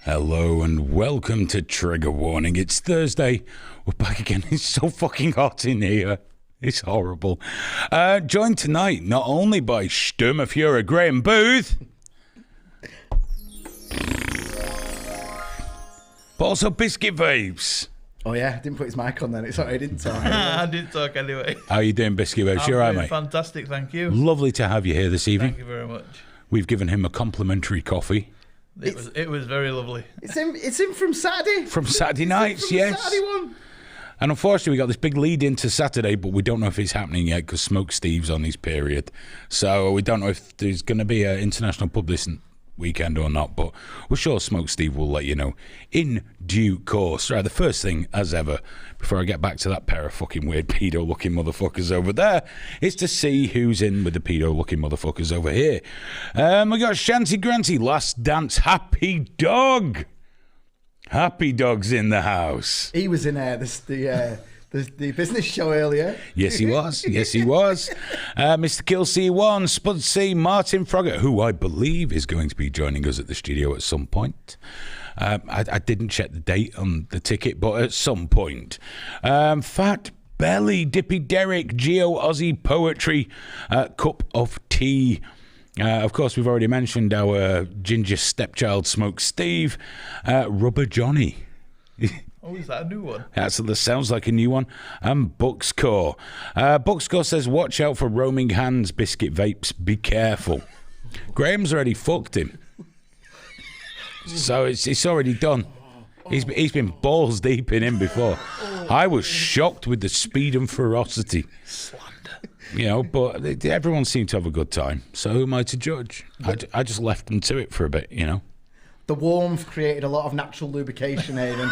Hello and welcome to Trigger Warning. It's Thursday. We're back again. It's so fucking hot in here. It's horrible. Joined tonight not only by Sturmführer Graham Booth, but also Biscuit Vapes. Oh yeah, didn't put his mic on then. It's alright, I didn't talk. I didn't talk anyway. How are you doing, Biscuit Vapes? You all right, mate? Fantastic, thank you. Lovely to have you here this evening. Thank you very much. We've given him a complimentary coffee. It was very lovely. It's in from Saturday. From Saturday nights, from yes. The Saturday one. And unfortunately, we got this big lead into Saturday, but we don't know if it's happening yet because Smoke Steve's on his period. So we don't know if there's going to be an international pub this weekend or not, but we're sure Smoke Steve will let you know in due course. Right, the first thing, as ever, before I get back to that pair of fucking weird pedo-looking motherfuckers over there, is to see who's in with the pedo-looking motherfuckers over here. We got Shanty Granty, Last Dance, Happy Dog. Happy Dog's in the house. He was in the business show earlier. Yes, he was. Yes, he was. Mr. Kill C1, Spud C, Martin Frogger, who I believe is going to be joining us at the studio at some point. I didn't check the date on the ticket, but at some point. Fat Belly, Dippy Derrick, Geo Aussie Poetry, Cup of Tea. Of course, we've already mentioned our ginger stepchild, Smoke Steve, Rubber Johnny. Oh, is that a new one? That sounds like a new one. And Buckscore. Buckscore says, watch out for roaming hands, Biscuit Vapes. Be careful. Graham's already fucked him. So it's already done. He's been balls deep in him before. I was shocked with the speed and ferocity. Slander. You know, but everyone seemed to have a good time. So who am I to judge? I just left them to it for a bit, you know. The warmth created a lot of natural lubrication, Aidan.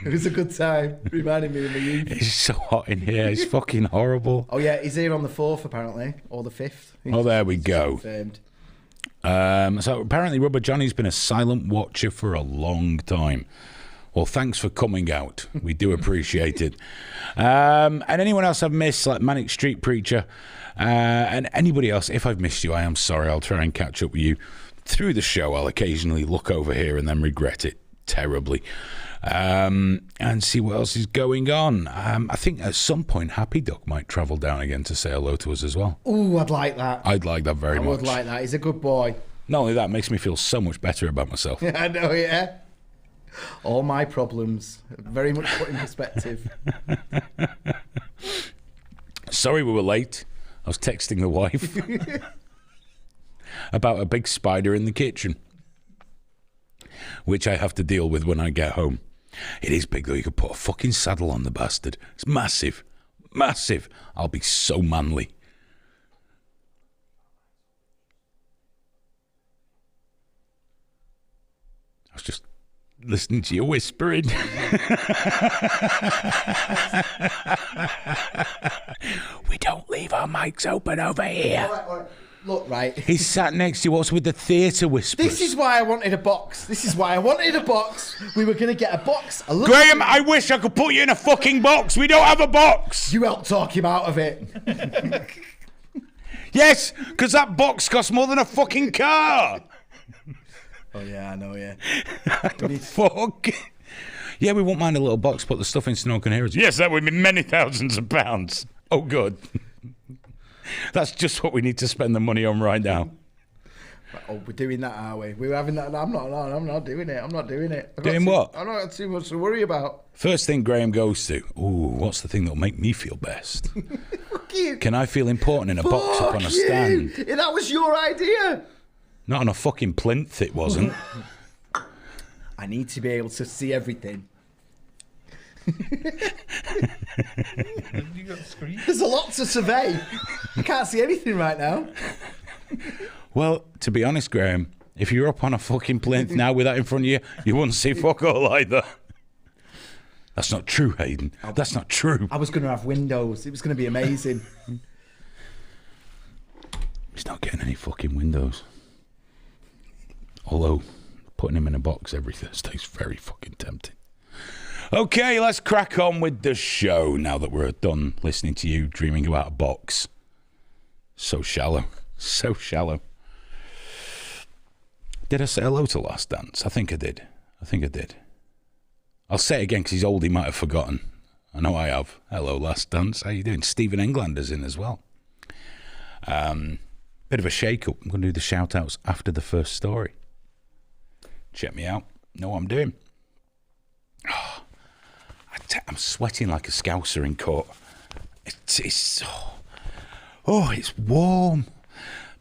It was a good time. Reminded me of the youth. It's so hot in here. It's fucking horrible. Oh yeah, he's here on the 4th apparently, or the 5th. Oh, there we go. Confirmed. So apparently Rubber Johnny's been a silent watcher for a long time. Well, thanks for coming out. We do appreciate it. And anyone else I've missed, like Manic Street Preacher, and anybody else, if I've missed you, I am sorry. I'll try and catch up with you through the show. I'll occasionally look over here and then regret it terribly. And see what else is going on. I think at some point Happy Duck might travel down again to say hello to us as well. Ooh, I'd like that. I'd like that very much. I would like that. He's a good boy. Not only that, it makes me feel so much better about myself. I know, yeah. All my problems very much put in perspective. Sorry we were late. I was texting the wife about a big spider in the kitchen, which I have to deal with when I get home. It is big though. You could put a fucking saddle on the bastard. It's massive. Massive. I'll be so manly. I was just listening to you whispering. We don't leave our mics open over here. All right. Look, right. He's sat next to us with the theatre whispers. This is why I wanted a box. We were going to get a box. Graham, I wish I could put you in a fucking box. We don't have a box. You helped talk him out of it. Yes, because that box costs more than a fucking car. Oh, yeah, I know, yeah. Fuck. Yeah, we won't mind a little box, put the stuff in so no one can hear us. Yes, that would be many thousands of pounds. Oh, good. That's just what we need to spend the money on right now. Oh, we're doing that, are we? We're having that. I'm not doing it. Doing what? I've not got too much to worry about. First thing Graham goes to, what's the thing that'll make me feel best? Fuck you. Can I feel important in a box up on a stand? Yeah, that was your idea. Not on a fucking plinth, it wasn't. I need to be able to see everything. You got screen? There's a lot to survey. I can't see anything right now. Well, to be honest, Graham, if you're up on a fucking plinth now with that in front of you, you wouldn't see fuck all either. That's not true, Hayden. That's not true. I was going to have windows. It was going to be amazing. He's not getting any fucking windows. Although, putting him in a box every Thursday is very fucking tempting. Okay, let's crack on with the show now that we're done listening to you dreaming about a box. So shallow. So shallow. Did I say hello to Last Dance? I think I did. I'll say it again because he's old, he might have forgotten. I know I have. Hello, Last Dance. How you doing? Stephen Englander's in as well. Bit of a shake-up. I'm going to do the shout-outs after the first story. Check me out. Know what I'm doing. Oh, I'm sweating like a scouser in court. It's warm.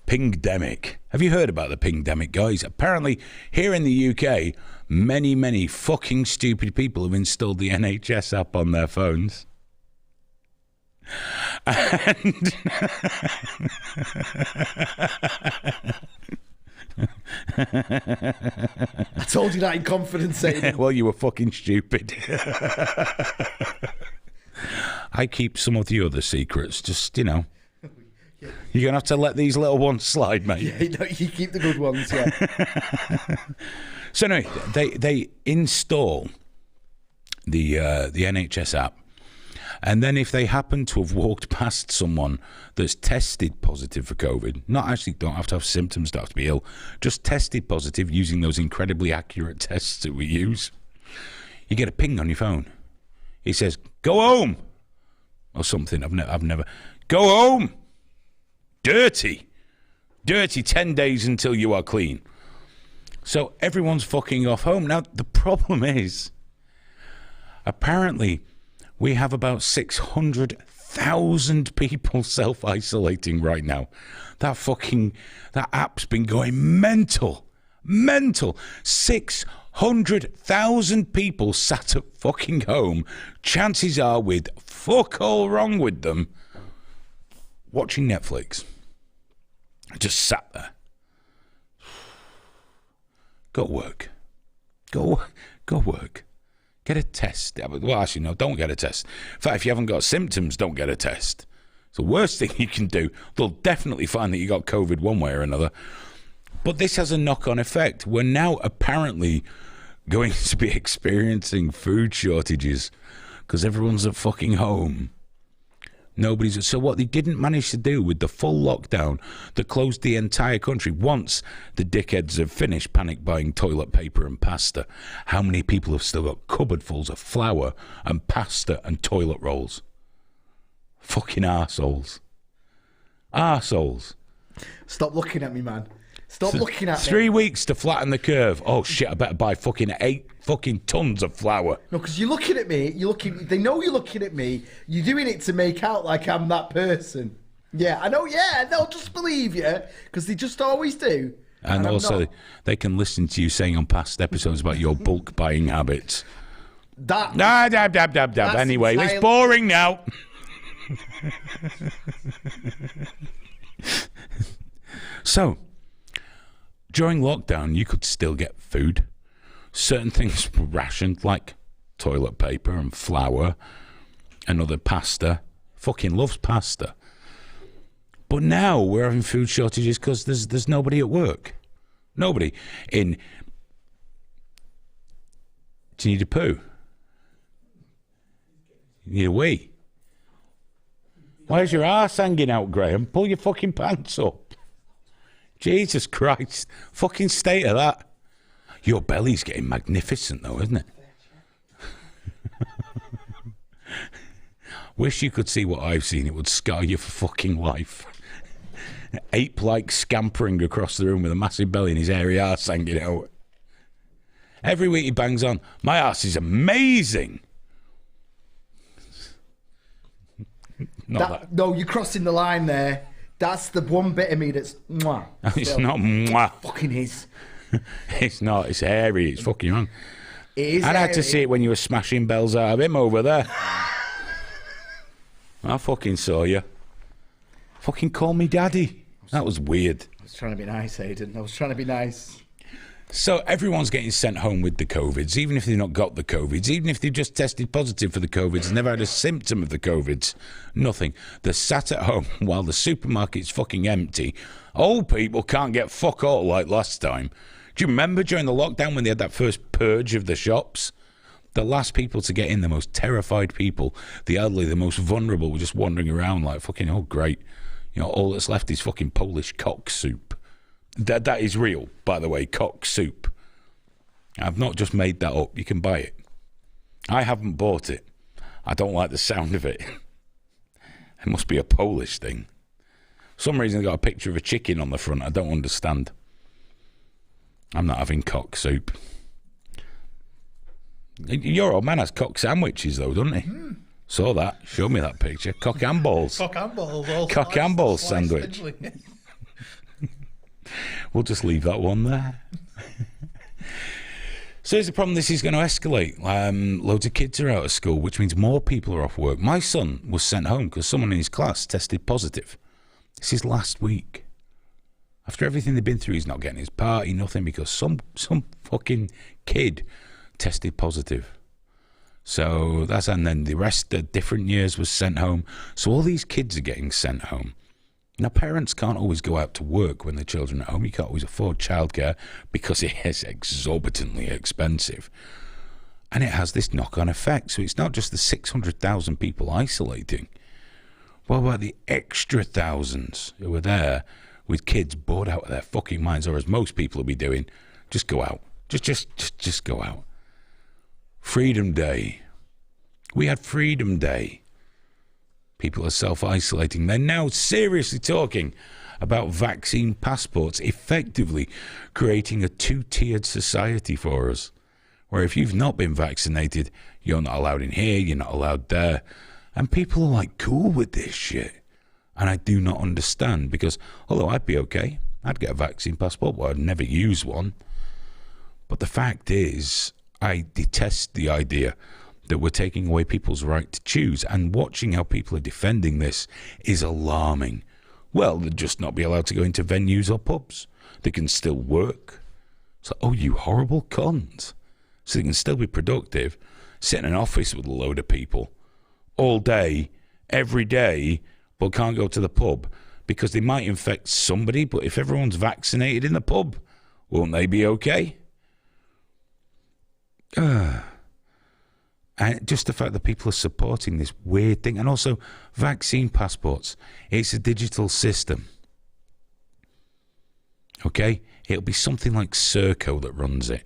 Pingdemic. Have you heard about the pingdemic, guys? Apparently, here in the UK, many fucking stupid people have installed the NHS app on their phones. And I told you that in confidence, Aidan. well, you were fucking stupid. I keep some of the other secrets, just, you know. You're going to have to let these little ones slide, mate. Yeah, no, you keep the good ones, yeah. So anyway, they install the NHS app, and then if they happen to have walked past someone that's tested positive for COVID, don't have to have symptoms, don't have to be ill, just tested positive using those incredibly accurate tests that we use, you get a ping on your phone. It says, "Go home," or something. I've never. Go home. Dirty 10 days until you are clean. So everyone's fucking off home. Now, the problem is, apparently, we have about 600,000 people self-isolating right now. That app's been going mental. 600,000 people sat at fucking home. Chances are, with fuck all wrong with them, watching Netflix. Just sat there. Go work. Go work. Get a test. Well, actually, no, don't get a test. In fact, if you haven't got symptoms, don't get a test. It's the worst thing you can do. They'll definitely find that you got COVID one way or another. But this has a knock-on effect. We're now apparently going to be experiencing food shortages because everyone's at fucking home. So what they didn't manage to do with the full lockdown that closed the entire country once the dickheads have finished panic buying toilet paper and pasta, how many people have still got cupboardfuls of flour and pasta and toilet rolls? Fucking arseholes. Stop looking at me, man. Stop looking at me. 3 weeks to flatten the curve. Oh shit, I better buy fucking 8 fucking tons of flour. No, because you're looking at me, they know you're looking at me, you're doing it to make out like I'm that person. Yeah, I know, yeah, they'll just believe you, because they just always do. And also, they can listen to you saying on past episodes about your bulk buying habits. Anyway, it's boring now. So, during lockdown, you could still get food. Certain things were rationed, like toilet paper and flour and other pasta. Fucking loves pasta. But now we're having food shortages because there's nobody at work. Nobody. Do you need a poo? You need a wee? Where's your arse hanging out, Graham? Pull your fucking pants up. Jesus Christ. Fucking state of that. Your belly's getting magnificent, though, isn't it? Wish you could see what I've seen. It would scar you for fucking life. Ape-like scampering across the room with a massive belly and his hairy arse hanging out. Every week he bangs on, "My arse is amazing." No, you're crossing the line there. That's the one bit of me that's mwah. It's not mwah. Fucking is. It's not. It's hairy. It's fucking wrong. It is. I'd had to see it when you were smashing bells out of him over there. I fucking saw you. Fucking call me daddy. That was weird. I was trying to be nice, Aidan. I was trying to be nice. So everyone's getting sent home with the COVIDs, even if they've not got the COVIDs, even if they've just tested positive for the COVIDs, never had a symptom of the COVIDs, nothing. They're sat at home while the supermarket's fucking empty. Old people can't get fuck all like last time. Do you remember during the lockdown when they had that first purge of the shops? The last people to get in, the most terrified people, the elderly, the most vulnerable, were just wandering around like fucking, oh great. You know, all that's left is fucking Polish cock soup. That is real, by the way, cock soup. I've not just made that up. You can buy it. I haven't bought it. I don't like the sound of it. It must be a Polish thing. For some reason, they got a picture of a chicken on the front. I don't understand. I'm not having cock soup. Your old man has cock sandwiches, though, doesn't he? Saw that. Show me that picture. Cock and balls. Cock and balls. All Cock sliced- and balls sliced sandwich. thinly. We'll just leave that one there. So here's the problem. This is going to escalate. Loads of kids are out of school, which means more people are off work. My son was sent home because someone in his class tested positive. This is last week. After everything they've been through, he's not getting his party, nothing, because some fucking kid tested positive. So that's, and then the rest of different years was sent home. So all these kids are getting sent home. Now, parents can't always go out to work when their children are at home. You can't always afford childcare because it is exorbitantly expensive. And it has this knock-on effect. So it's not just the 600,000 people isolating. What about the extra thousands who are there with kids bored out of their fucking minds, or as most people will be doing, just go out. Just go out. Freedom Day. We had Freedom Day. People are self-isolating. They're now seriously talking about vaccine passports, effectively creating a two-tiered society for us, where if you've not been vaccinated, you're not allowed in here, you're not allowed there. And people are like cool with this shit. And I do not understand, because although I'd be okay, I'd get a vaccine passport, but I'd never use one. But the fact is, I detest the idea that we're taking away people's right to choose, and watching how people are defending this is alarming. Well, they'll just not be allowed to go into venues or pubs. They can still work. So, oh, you horrible cunt. So they can still be productive, sit in an office with a load of people all day, every day, but can't go to the pub because they might infect somebody. But if everyone's vaccinated in the pub, won't they be okay? And just the fact that people are supporting this weird thing. And also, vaccine passports. It's a digital system. Okay? It'll be something like Serco that runs it.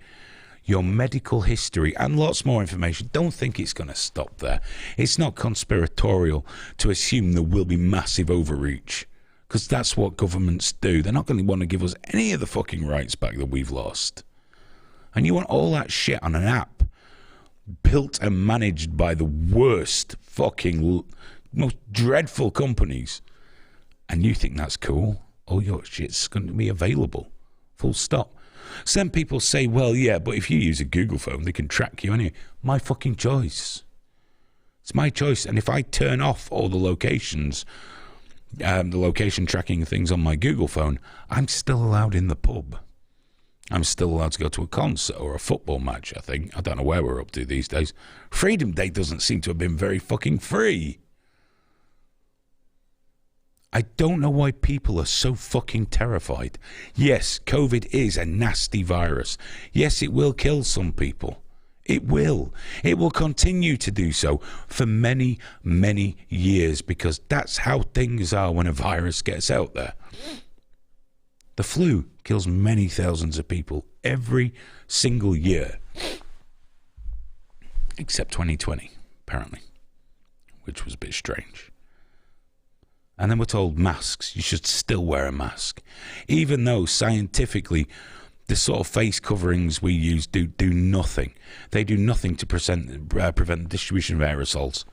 Your medical history and lots more information. Don't think it's going to stop there. It's not conspiratorial to assume there will be massive overreach, because that's what governments do. They're not going to want to give us any of the fucking rights back that we've lost. And you want all that shit on an app built and managed by the worst fucking most dreadful companies, and you think that's cool? All your shit's going to be available, full stop. Some people say, well, yeah, but if you use a Google phone, they can track you anyway. My fucking choice. It's my choice. And if I turn off all the locations, the location tracking things on my Google phone, I'm still allowed in the pub. I'm still allowed to go to a concert or a football match, I think. I don't know where we're up to these days. Freedom Day doesn't seem to have been very fucking free. I don't know why people are so fucking terrified. Yes, COVID is a nasty virus. Yes, it will kill some people. It will. It will continue to do so for many, many years, because that's how things are when a virus gets out there. The flu kills many thousands of people every single year. Except 2020, apparently, which was a bit strange. And then we're told masks. You should still wear a mask. Even though scientifically the sort of face coverings we use do nothing. They do nothing to prevent the distribution of aerosols.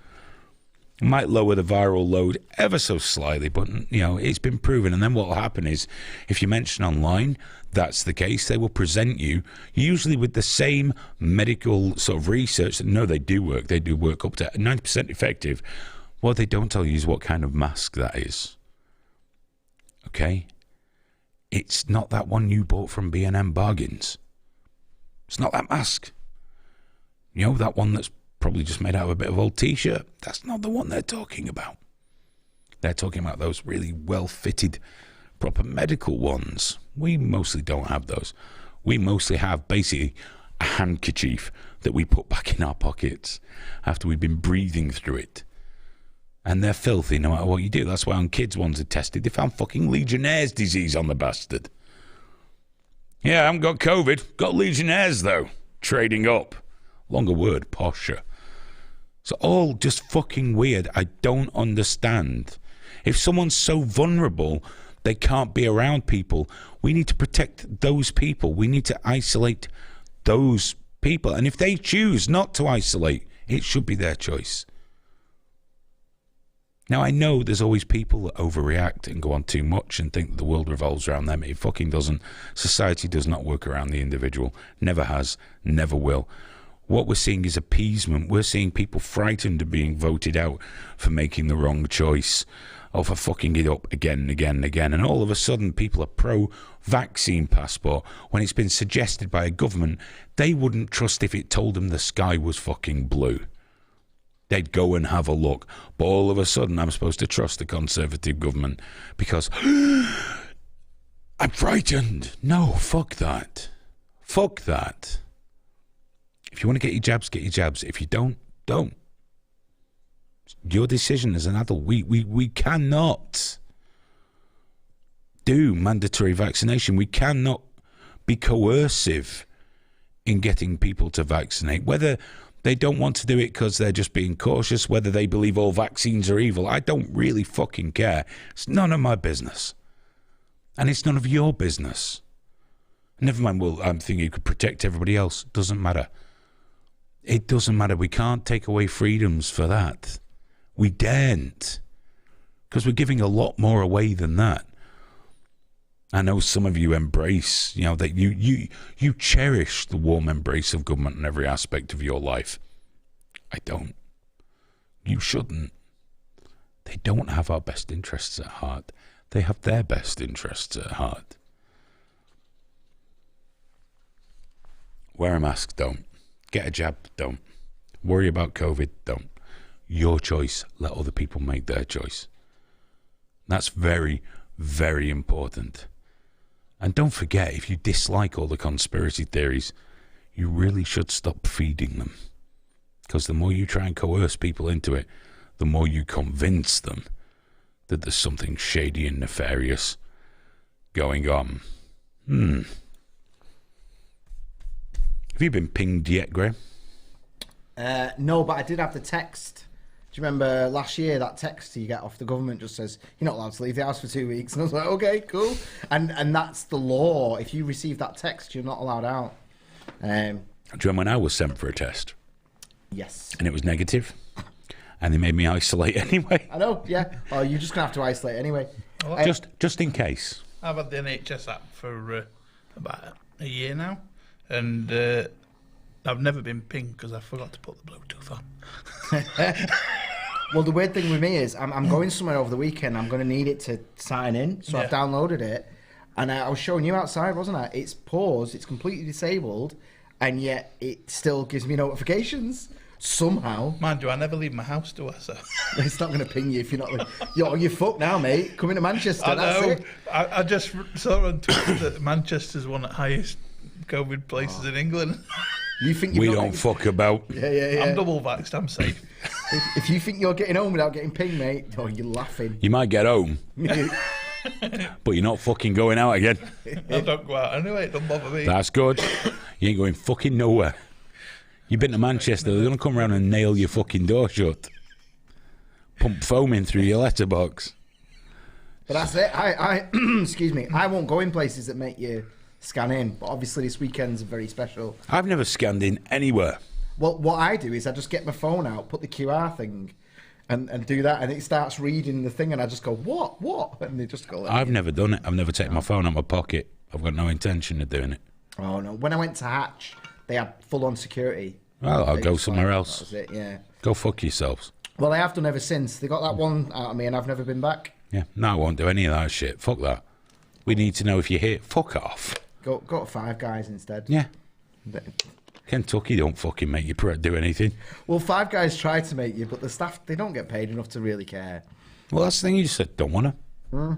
It might lower the viral load ever so slightly, but you know, it's been proven. And then what will happen is, if you mention online that's the case, they will present you usually with the same medical sort of research that no, they do work. They do work up to 90% effective. What they don't tell you is what kind of mask that is. Okay? It's not that one you bought from B&M Bargains. It's not that mask. You know, that one that's probably just made out of a bit of old t-shirt. That's not the one they're talking about. They're talking about those really well-fitted, proper medical ones. We mostly don't have those. We mostly have basically a handkerchief that we put back in our pockets after we've been breathing through it. And they're filthy no matter what you do. That's why on kids' ones are tested, they found fucking Legionnaire's disease on the bastard. Yeah, I haven't got COVID. Got Legionnaires, though. Trading up. Longer word, posture. It's all just fucking weird. I don't understand. If someone's so vulnerable, they can't be around people, we need to protect those people. We need to isolate those people. And if they choose not to isolate, it should be their choice. Now, I know there's always people that overreact and go on too much and think that the world revolves around them. It fucking doesn't. Society does not work around the individual. Never has, never will. What we're seeing is appeasement. We're seeing people frightened of being voted out for making the wrong choice, or for fucking it up again and again and again. And all of a sudden, people are pro-vaccine passport when it's been suggested by a government they wouldn't trust if it told them the sky was fucking blue. They'd go and have a look. But all of a sudden, I'm supposed to trust the Conservative government because I'm frightened. No, fuck that. Fuck that. If you want to get your jabs, get your jabs. If you don't, don't. Your decision as an adult. We cannot do mandatory vaccination. We cannot be coercive in getting people to vaccinate. Whether they don't want to do it because they're just being cautious, whether they believe all vaccines are evil, I don't really fucking care. It's none of my business. And it's none of your business. Never mind, well, I'm thinking you could protect everybody else. Doesn't matter. It doesn't matter. We can't take away freedoms for that. We daren't. Because we're giving a lot more away than that. I know some of you embrace, that you cherish the warm embrace of government in every aspect of your life. I don't. You shouldn't. They don't have our best interests at heart. They have their best interests at heart. Wear a mask, don't. Get a jab, don't. Worry about COVID, don't. Your choice. Let other people make their choice. That's very, very important. And don't forget, if you dislike all the conspiracy theories, you really should stop feeding them. Because the more you try and coerce people into it, the more you convince them that there's something shady and nefarious going on. Have you been pinged yet, Graham? No, but I did have the text. Do you remember last year that text you get off the government just says you're not allowed to leave the house for 2 weeks? And I was like, okay, cool. And that's the law. If you receive that text, you're not allowed out. Do you remember when I was sent for a test? Yes. And it was negative? And they made me isolate anyway? I know, yeah. Oh, you're just going to have to isolate anyway. Just in case. I've had the NHS app for about a year now. And I've never been pinged because I forgot to put the Bluetooth on. Well, the weird thing with me is I'm going somewhere over the weekend. I'm going to need it to sign in. So I've downloaded it. And I was showing you outside, wasn't I? It's paused. It's completely disabled. And yet it still gives me notifications somehow. Mind you, I never leave my house, do I, sir? It's not going to ping you if you're not... You're fucked now, mate. Coming to Manchester, I that's know. it. I just saw on Twitter that Manchester's one of the highest COVID places in England. You think we don't fuck about. Yeah. I'm double vaxxed, I'm safe. If you think you're getting home without getting pinged, mate, oh, you're laughing. You might get home, but you're not fucking going out again. I don't go out anyway, it don't bother me. That's good. You ain't going fucking nowhere. You've been to Manchester, they're going to come around and nail your fucking door shut. Pump foam in through your letterbox. But that's it. I excuse me, I won't go in places that make you scan in, but obviously this weekend's very special. I've never scanned in anywhere. Well, what I do is I just get my phone out, put the QR thing, and do that, and it starts reading the thing, and I just go, what? And they just go... I've never done it. I've never taken my phone out my pocket. I've got no intention of doing it. Oh, no. When I went to Hatch, they had full-on security. Well, I'll go somewhere else. That was it, yeah. Go fuck yourselves. Well, I have done ever since. They got that one out of me, and I've never been back. Yeah, no, I won't do any of that shit. Fuck that. We need to know if you're here. Fuck off. Go to Five Guys instead. Yeah. Kentucky don't fucking make you do anything. Well, Five Guys try to make you, but the staff, they don't get paid enough to really care. Well, that's the thing. You just said, don't want to.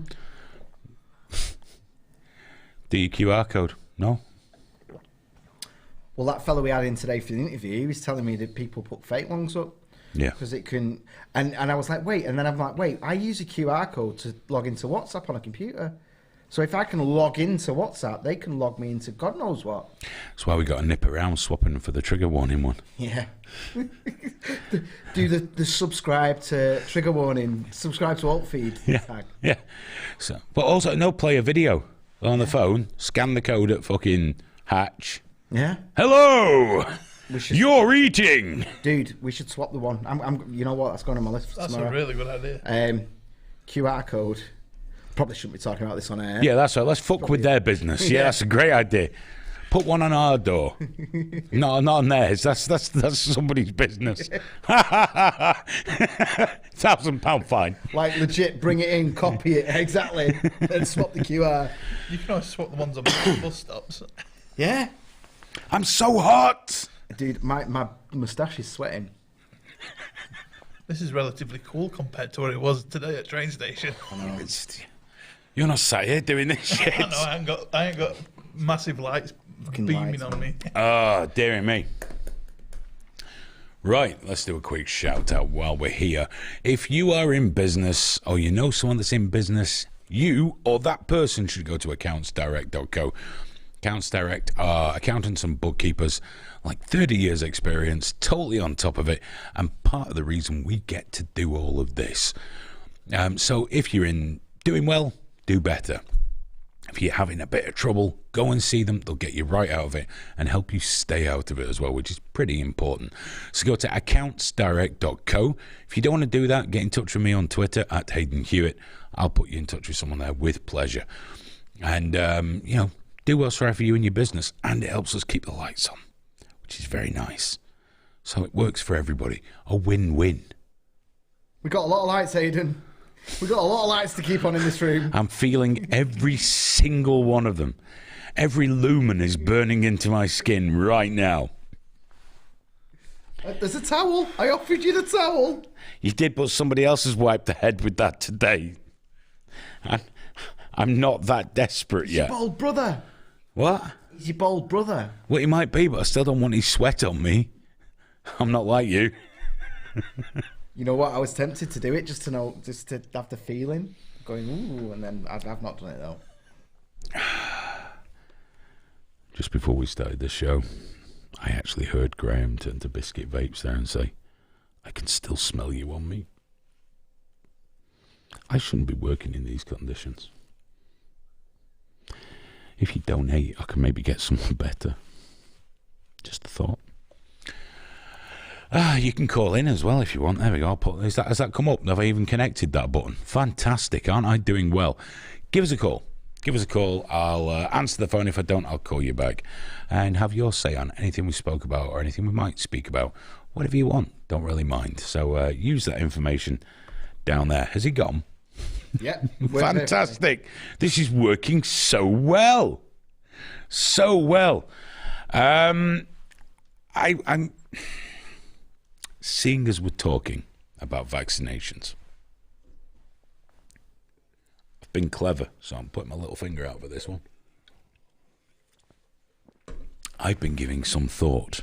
Do your QR code? No. Well, that fellow we had in today for the interview, he was telling me that people put fake ones up. Yeah. Because it can... And I was like, wait. And then I'm like, wait, I use a QR code to log into WhatsApp on a computer. So if I can log into WhatsApp, they can log me into God knows what. That's why we got to nip around swapping them for the trigger warning one. Yeah. Do the subscribe to trigger warning, subscribe to alt feed tag. Yeah. So, but also, no, play a video on the phone, scan the code at fucking Hatch. Yeah. Hello! You're eating! Dude, we should swap the one. You know what? That's going on my list for That's tomorrow. a really good idea. QR code. Probably shouldn't be talking about this on air. Yeah, that's right. Let's fuck with their business. Yeah, that's a great idea. Put one on our door. No, not on theirs. That's somebody's business. £1,000 fine. Like legit, bring it in, copy it exactly, and swap the QR. You can always swap the ones on bus stops. Yeah. I'm so hot. Dude, my moustache is sweating. This is relatively cool compared to what it was today at train station. You're not sat here doing this shit. I know, I ain't got massive lights beaming on me. Oh, dearie me. Right, let's do a quick shout out while we're here. If you are in business or you know someone that's in business, you or that person should go to accountsdirect.co. Accounts Direct are accountants and bookkeepers, like 30 years experience, totally on top of it, and part of the reason we get to do all of this. So if you're doing well, do better. If you're having a bit of trouble, go and see them. They'll get you right out of it and help you stay out of it as well, which is pretty important. So go to accountsdirect.co. If you don't want to do that, get in touch with me on Twitter at Hayden Hewitt. I'll put you in touch with someone there with pleasure. And, do what's right for you and your business. And it helps us keep the lights on, which is very nice. So it works for everybody. A win-win. We got a lot of lights, Hayden. We've got a lot of lights to keep on in this room. I'm feeling every single one of them. Every lumen is burning into my skin right now. There's a towel. I offered you the towel. You did, but somebody else has wiped the head with that today. I'm not that desperate yet. Your bold brother. What? He's your bold brother. Well, he might be, but I still don't want his sweat on me. I'm not like you. You know what? I was tempted to do it just to have the feeling, going ooh, and then I've not done it though. Just before we started the show, I actually heard Graham turn to Biscuit Vapes there and say, "I can still smell you on me." I shouldn't be working in these conditions. If you donate, I can maybe get someone better. Just a thought. You can call in as well if you want. There we go. Has that come up? Have I even connected that button? Fantastic. Aren't I doing well? Give us a call. Give us a call. I'll answer the phone. If I don't, I'll call you back. And have your say on anything we spoke about or anything we might speak about. Whatever you want. Don't really mind. So use that information down there. Has he gone? Yeah. Fantastic. This is working so well. So well. I'm seeing as we're talking about vaccinations. I've been clever, so I'm putting my little finger out for this one. I've been giving some thought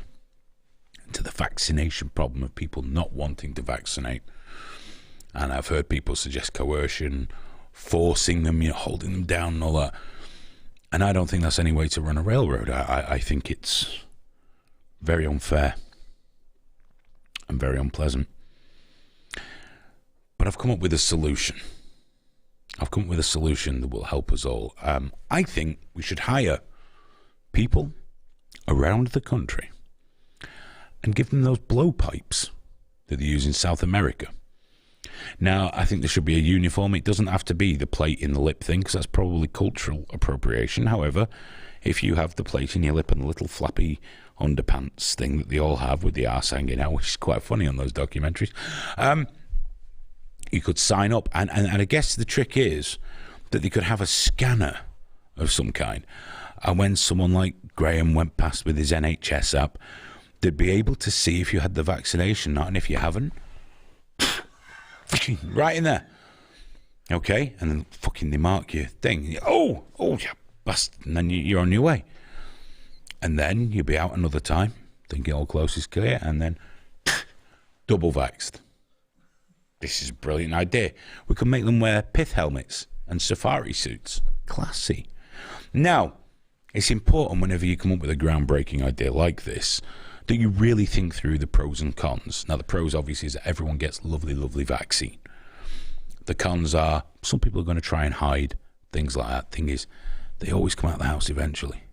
to the vaccination problem of people not wanting to vaccinate. And I've heard people suggest coercion, forcing them, holding them down and all that. And I don't think that's any way to run a railroad. I think it's very unfair and very unpleasant. But I've come up with a solution. I've come up with a solution that will help us all. I think we should hire people around the country and give them those blowpipes that they use in South America. Now, I think there should be a uniform. It doesn't have to be the plate in the lip thing, because that's probably cultural appropriation. However, if you have the plate in your lip and the little flappy underpants thing that they all have with the arse hanging out, which is quite funny on those documentaries, you could sign up. And I guess the trick is that they could have a scanner of some kind. And when someone like Graham went past with his NHS app, they'd be able to see if you had the vaccination or not, and if you haven't, right in there. Okay, and then fucking they mark your thing. Oh, you bastard. And then you're on your way. And then you'll be out another time, thinking all close is clear, and then double vaxxed. This is a brilliant idea. We could make them wear pith helmets and safari suits. Classy. Now, it's important whenever you come up with a groundbreaking idea like this that you really think through the pros and cons. Now, the pros, obviously, is that everyone gets lovely, lovely vaccine. The cons are some people are going to try and hide things like that. Thing is, they always come out of the house eventually.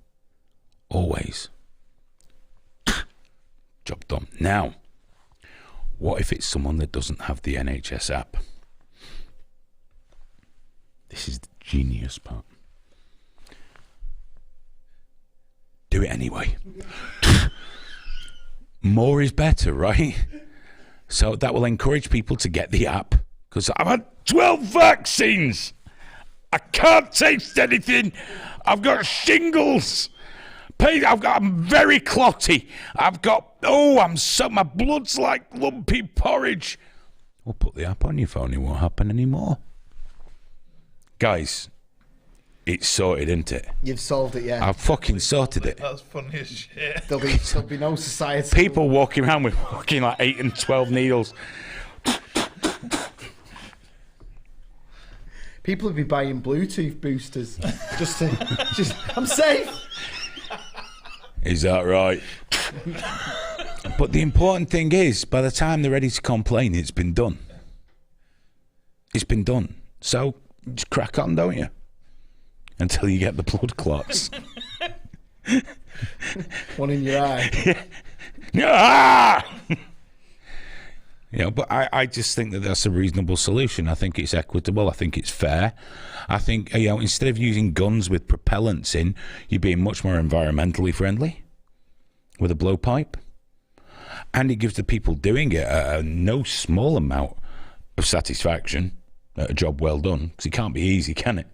Always. Job done. Now, what if it's someone that doesn't have the NHS app? This is the genius part. Do it anyway. More is better, right? So that will encourage people to get the app. Because I've had 12 vaccines. I can't taste anything. I've got shingles. I'm very clotty. My blood's like lumpy porridge. We'll put the app on your phone. It won't happen anymore. Guys, it's sorted, isn't it? You've solved it, yeah. I've fucking sorted it. That's funny as shit. There'll be no society. People walking around with fucking like 8 and 12 needles. People would be buying Bluetooth boosters I'm safe. Is that right? But the important thing is, by the time they're ready to complain, it's been done. It's been done. So just crack on, don't you? Until you get the blood clots. One in your eye. Ah! But I just think that that's a reasonable solution. I think it's equitable. I think it's fair. I think, instead of using guns with propellants in, you're being much more environmentally friendly with a blowpipe. And it gives the people doing it a no small amount of satisfaction at a job well done. Because it can't be easy, can it?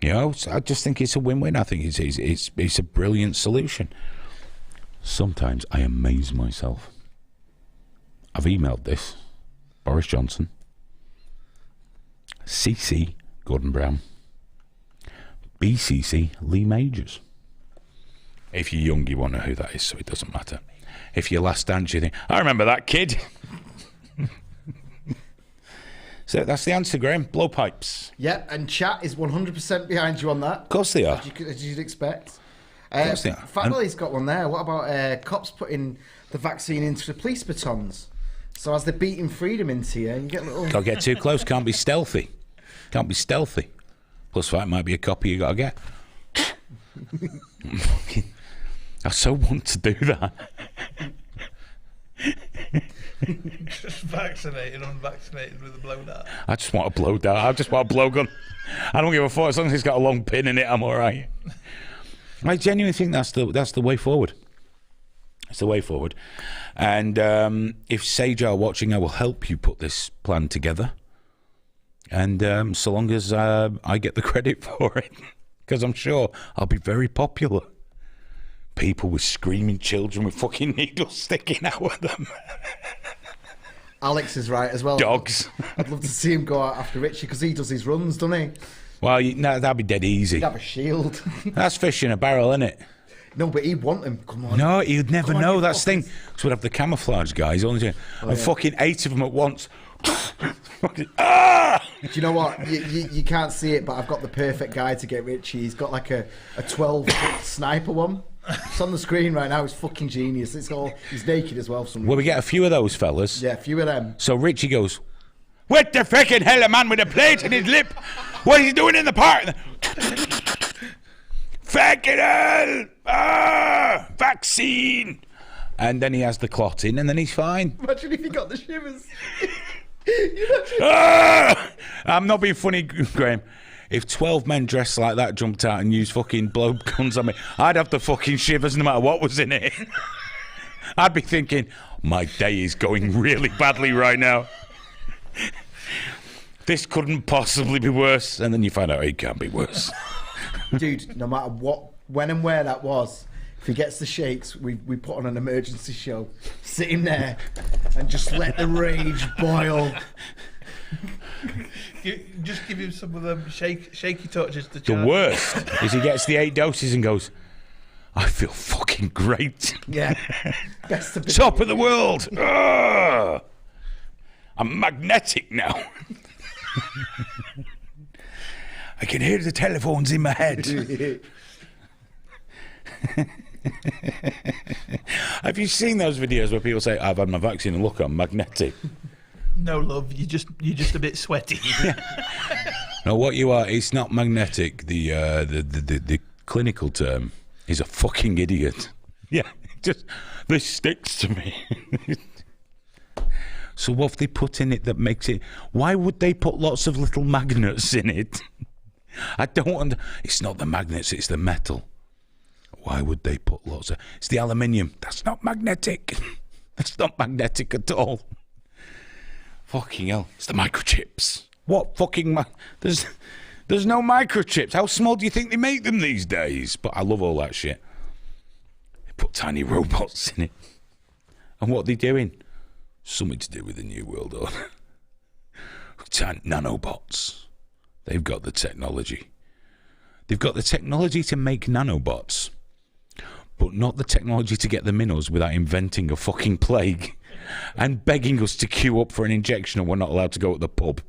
So I just think it's a win-win. I think it's a brilliant solution. Sometimes I amaze myself. I've emailed this. Boris Johnson. CC Gordon Brown. BCC Lee Majors. If you're young, you won't know who that is, so it doesn't matter. If you're last dance, you think, I remember that kid. So that's the answer, Graham. Blowpipes. Yeah, and chat is 100% behind you on that. Of course they are. As you'd expect. Of course they are. Family's got one there. What about cops putting the vaccine into the police batons? So as they're beating freedom into you, you get little... Can't get too close. Can't be stealthy. Can't be stealthy. Plus, that might be a copy you got to get. I so want to do that. Just vaccinated, unvaccinated with a blow dart. I just want a blow dart. I just want a blowgun. I don't give a fuck. As long as it's got a long pin in it, I'm all right. I genuinely think that's the way forward. It's the way forward. And if Sage are watching, I will help you put this plan together. And so long as I get the credit for it, because I'm sure I'll be very popular. People with screaming children with fucking needles sticking out of them. Alex is right as well. Dogs. I'd love to see him go out after Richie because he does his runs, doesn't he? Well, that'd be dead easy. He'd have a shield. That's fish in a barrel, isn't it? No, but he'd want him. Come on. No, you'd never Come on, know. you That's the thing. fuckers. So we'd have the camouflage guys on the and fucking 8 of them at once. Do you know what? You can't see it, but I've got the perfect guy to get Richie. He's got like a 12-foot sniper one. It's on the screen right now. It's fucking genius. He's naked as well. For some Well, we reason. get a few of those fellas. Yeah, a few of them. So Richie goes, what the frickin' hell, a man with a plate in his lip? What is he doing in the park? Fucking hell! Vaccine! And then he has the clot in, and then he's fine. Imagine if he got the shivers. I'm not being funny, Graham. If 12 men dressed like that jumped out and used fucking blow guns on me, I'd have the fucking shivers no matter what was in it. I'd be thinking, my day is going really badly right now. This couldn't possibly be worse. And then you find out it can't be worse. Dude, no matter when and where that was, if he gets the shakes, we put on an emergency show. Sit him there and just let the rage boil. Just give him some of them shaky touches to The charge. worst is he gets the 8 doses and goes, I feel fucking great. Yeah. Best of Top of the world. I'm magnetic now. I can hear the telephones in my head. Have you seen those videos where people say, I've had my vaccine and look, I'm magnetic? No, love, you're just a bit sweaty. No, what you are, it's not magnetic. The clinical term is a fucking idiot. Yeah, this sticks to me. So what have they put in it that makes it... Why would they put lots of little magnets in it? I don't... It's not the magnets, it's the metal. Why would they put lots of... It's the aluminium. That's not magnetic. That's not magnetic at all. Fucking hell. It's the microchips. What fucking... There's no microchips. How small do you think they make them these days? But I love all that shit. They put tiny robots in it. And what are they doing? Something to do with the New World Order. Nanobots. They've got the technology. They've got the technology to make nanobots, but not the technology to get them in us without inventing a fucking plague and begging us to queue up for an injection and we're not allowed to go at the pub.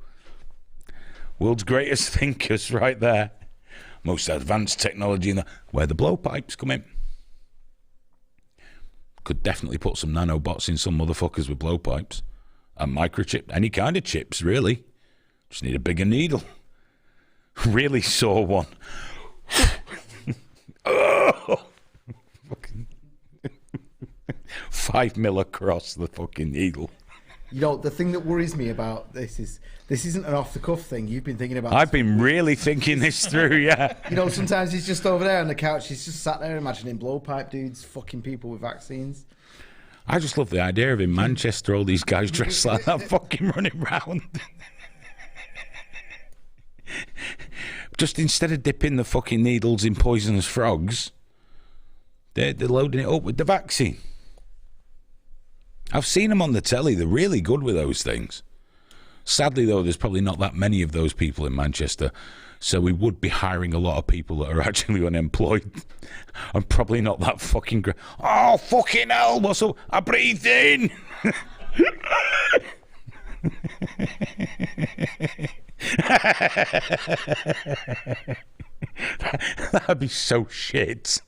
World's greatest thinkers right there. Most advanced technology where the blowpipes come in. Could definitely put some nanobots in some motherfuckers with blowpipes. And microchip, any kind of chips, really. Just need a bigger needle. Really saw one. Oh! 5 mil across the fucking needle. You know, the thing that worries me about this isn't an off-the-cuff thing. You've been thinking about... I've been really thinking this through, yeah. You know, sometimes he's just over there on the couch. He's just sat there imagining blowpipe dudes fucking people with vaccines. I just love the idea of in Manchester, all these guys dressed like that fucking running round. Just instead of dipping the fucking needles in poisonous frogs, they're loading it up with the vaccine. I've seen them on the telly. They're really good with those things. Sadly, though, there's probably not that many of those people in Manchester, so we would be hiring a lot of people that are actually unemployed. I'm probably not that fucking great. Oh, fucking hell, what's up? I breathed in! That'd be so shit.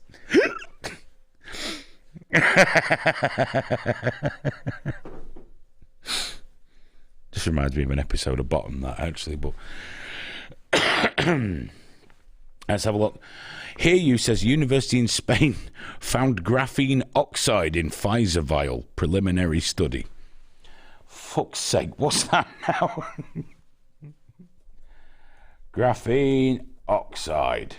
Just reminds me of an episode of Bottom, that actually, but let's have a look. Here you says University in Spain found graphene oxide in Pfizer vial, preliminary study. Fuck's sake, what's that now? Graphene oxide.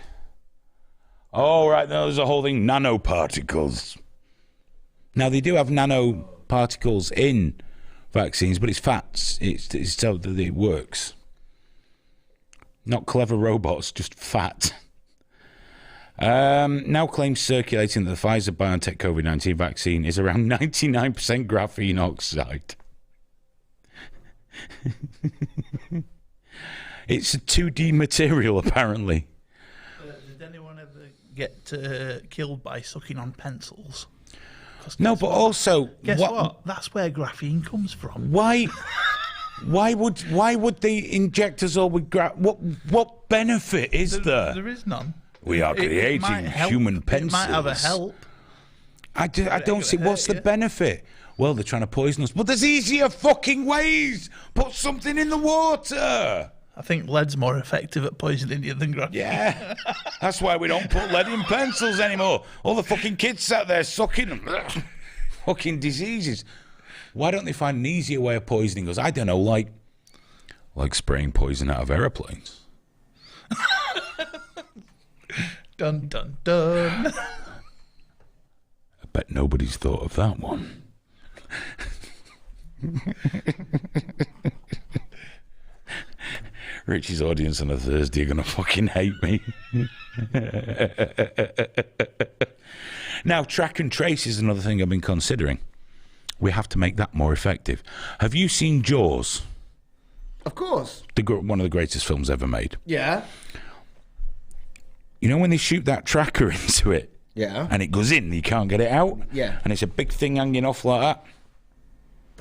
Oh, right, there's a whole thing, nanoparticles. Now, they do have nanoparticles in vaccines, but it's fats. It's so that it works. Not clever robots, just fat. Now claims circulating that the Pfizer-BioNTech COVID-19 vaccine is around 99% graphene oxide. It's a 2D material, apparently. Did anyone ever get killed by sucking on pencils? No, but also... Guess what? That's where graphene comes from. Why would they inject us all with what benefit is there? There is none. We are creating human pencils. It might have a help. I don't see what's the benefit. Well, they're trying to poison us, but there's easier fucking ways. Put something in the water. I think lead's more effective at poisoning you than graphene. Yeah, that's why we don't put lead in pencils anymore. All the fucking kids out there sucking them. Fucking diseases. Why don't they find an easier way of poisoning us? I don't know, like spraying poison out of aeroplanes. Dun, dun, dun. I bet nobody's thought of that one. Richie's audience on a Thursday are going to fucking hate me. Now, track and trace is another thing I've been considering. We have to make that more effective. Have you seen Jaws? Of course. One of the greatest films ever made. Yeah. You know when they shoot that tracker into it? Yeah. And it goes in, and you can't get it out? Yeah. And it's a big thing hanging off like that?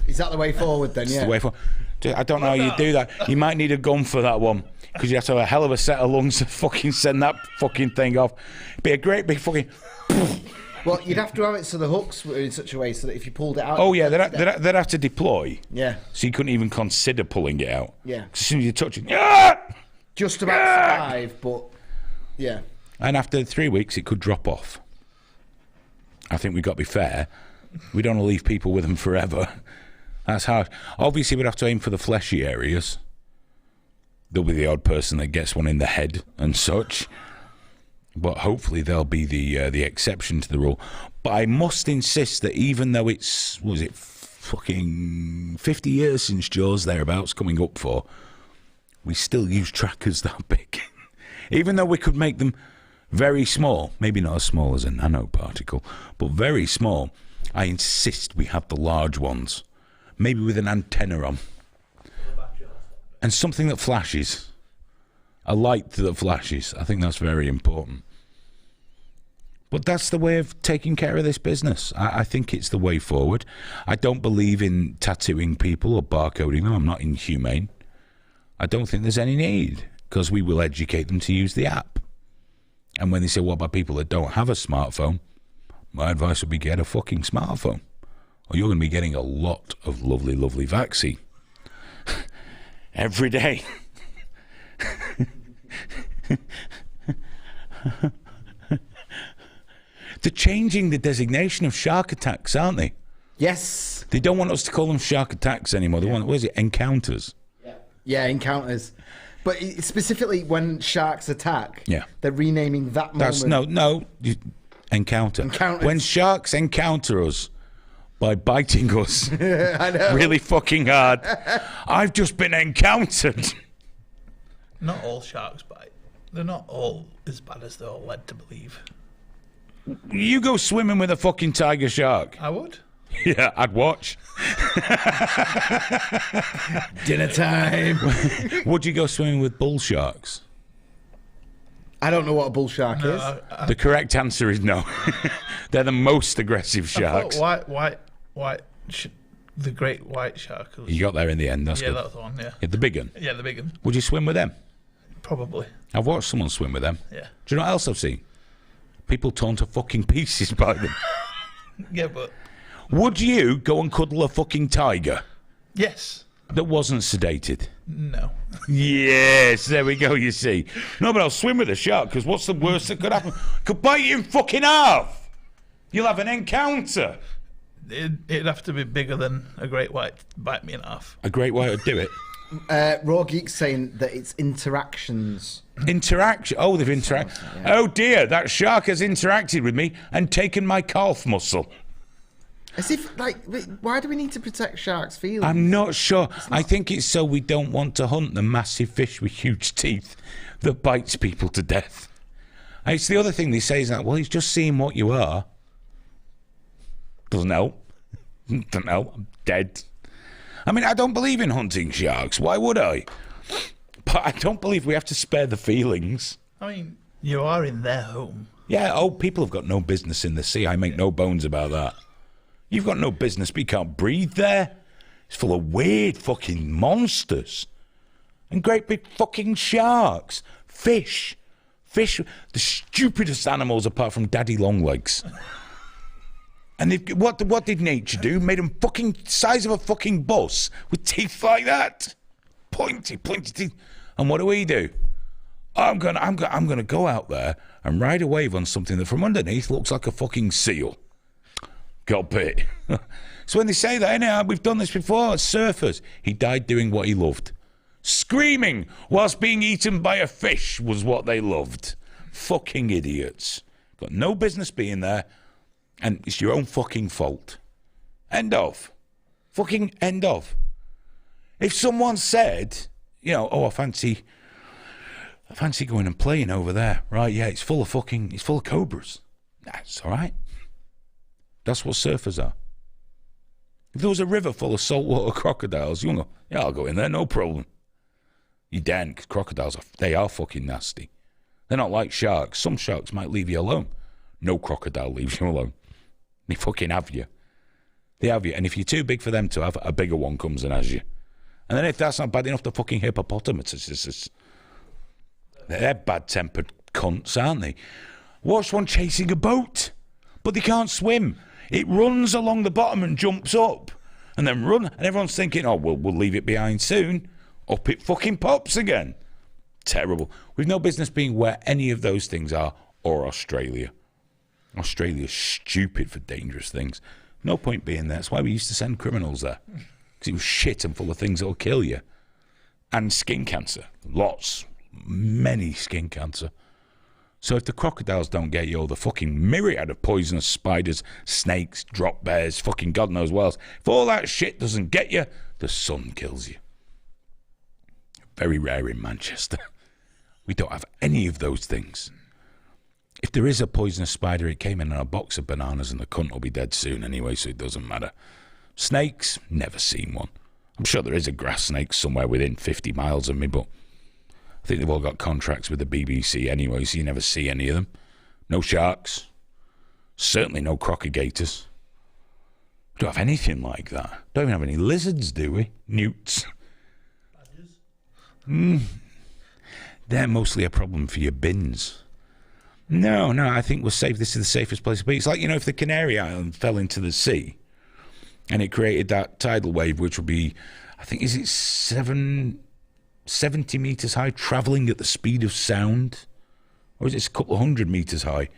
Is that the way forward then? It's yeah. the way forward. I don't know how you do that. You might need a gun for that one, because you have to have a hell of a set of lungs to fucking send that fucking thing off. It'd be a great big fucking... Well, you'd have to have it so the hooks were in such a way so that if you pulled it out... Oh, yeah, they'd have to deploy. Yeah. So you couldn't even consider pulling it out. Yeah. 'Cause as soon as you touch it... Ah! Just about survive, but... Yeah. And after 3 weeks, it could drop off. I think we've got to be fair. We don't want to leave people with them forever. That's hard. Obviously, we'd have to aim for the fleshy areas. There'll be the odd person that gets one in the head and such. But hopefully they'll be the exception to the rule. But I must insist that even though it's, what was it, fucking 50 years since Jaws thereabouts coming up for, we still use trackers that big. Even though we could make them very small, maybe not as small as a nanoparticle, but very small, I insist we have the large ones. Maybe with an antenna on. And something that flashes. A light that flashes. I think that's very important. But that's the way of taking care of this business. I think it's the way forward. I don't believe in tattooing people or barcoding them. I'm not inhumane. I don't think there's any need, because we will educate them to use the app. And when they say, what about people that don't have a smartphone? My advice would be get a fucking smartphone, or you're going to be getting a lot of lovely, lovely vaccine every day. They're changing the designation of shark attacks, aren't they? Yes. They don't want us to call them shark attacks anymore. They want, what is it, encounters? Yeah, encounters. But specifically when sharks attack, they're renaming that moment. That's no, encounter. Encounters. When sharks encounter us by biting us I know. really fucking hard, I've just been encountered. Not all sharks bite. They're not all as bad as they're all led to believe. You go swimming with a fucking tiger shark. I would. Yeah, I'd watch. Dinner time. Would you go swimming with bull sharks? I don't know what a bull shark is. The correct answer is no. They're the most aggressive sharks. The great white shark. You got there in the end. That's yeah, good. that was the one. Yeah. Yeah, the big one. Yeah, the big one. Would you swim with them? Probably. I've watched someone swim with them. Yeah. Do you know what else I've seen? People torn to fucking pieces by them. Yeah, but... Would you go and cuddle a fucking tiger Yes. that wasn't sedated? No. Yes, there we go, you see. No, but I'll swim with a shark, because what's the worst that could happen? Could bite you in fucking half. You'll have an encounter. It'd have to be bigger than a great white to bite me in half. A great way to do it. Raw Geek's saying that it's interactions. Interaction. Oh, they've interacted. Yeah. Oh dear, that shark has interacted with me and taken my calf muscle. As if, like, why do we need to protect sharks' feelings? I'm not sure. I think it's so we don't want to hunt the massive fish with huge teeth that bites people to death. And it's the other thing they say is that, well, he's just seeing what you are. Doesn't help. Doesn't help. I'm dead. I mean, I don't believe in hunting sharks. Why would I? But I don't believe we have to spare the feelings. I mean, you are in their home. Yeah, oh, people have got no business in the sea. I make no bones about that. You've got no business, but you can't breathe there. It's full of weird fucking monsters. And great big fucking sharks. Fish. Fish, the stupidest animals apart from Daddy Longlegs. And what did nature do? Made them fucking size of a fucking bus with teeth like that. Pointy teeth. And what do? I'm gonna go out there and ride a wave on something that from underneath looks like a fucking seal. Got bit. So when they say that, anyhow, we've done this before, surfers. He died doing what he loved. Screaming whilst being eaten by a fish was what they loved. Fucking idiots. Got no business being there, and it's your own fucking fault. End of. Fucking end of. If someone said, you know, oh, I fancy going and playing over there. Right, yeah, it's full of cobras. That's all right. That's what surfers are. If there was a river full of saltwater crocodiles, you'll go, yeah, I'll go in there, no problem. You daren't, because crocodiles, they are fucking nasty. They're not like sharks. Some sharks might leave you alone. No crocodile leaves you alone. They fucking have you. They have you. And if you're too big for them to have, a bigger one comes and has you. And then if that's not bad enough, the fucking hippopotamuses, they're bad-tempered cunts, aren't they? Watch one chasing a boat, but they can't swim. It runs along the bottom and jumps up, and then run, and everyone's thinking, oh, we'll leave it behind soon. Up it fucking pops again. Terrible. We've no business being where any of those things are, or Australia. Australia's stupid for dangerous things. No point being there. That's why we used to send criminals there. Because it was shit and full of things that'll kill you. And skin cancer. Lots. Many skin cancer. So if the crocodiles don't get you, or the fucking myriad of poisonous spiders, snakes, drop bears, fucking God knows what else, if all that shit doesn't get you, the sun kills you. Very rare in Manchester. We don't have any of those things. If there is a poisonous spider, it came in a box of bananas and the cunt will be dead soon anyway, so it doesn't matter. Snakes, never seen one. I'm sure there is a grass snake somewhere within 50 miles of me, but I think they've all got contracts with the BBC anyway, so you never see any of them. No sharks. Certainly no crocodigators. We don't have anything like that. Don't even have any lizards, do we? Newts. They're mostly a problem for your bins. No, I think we're safe. This is the safest place to be. It's like, if the Canary Island fell into the sea and it created that tidal wave, which would be, I think, is it 70 meters high, travelling at the speed of sound? Or is it a couple of 100 meters high,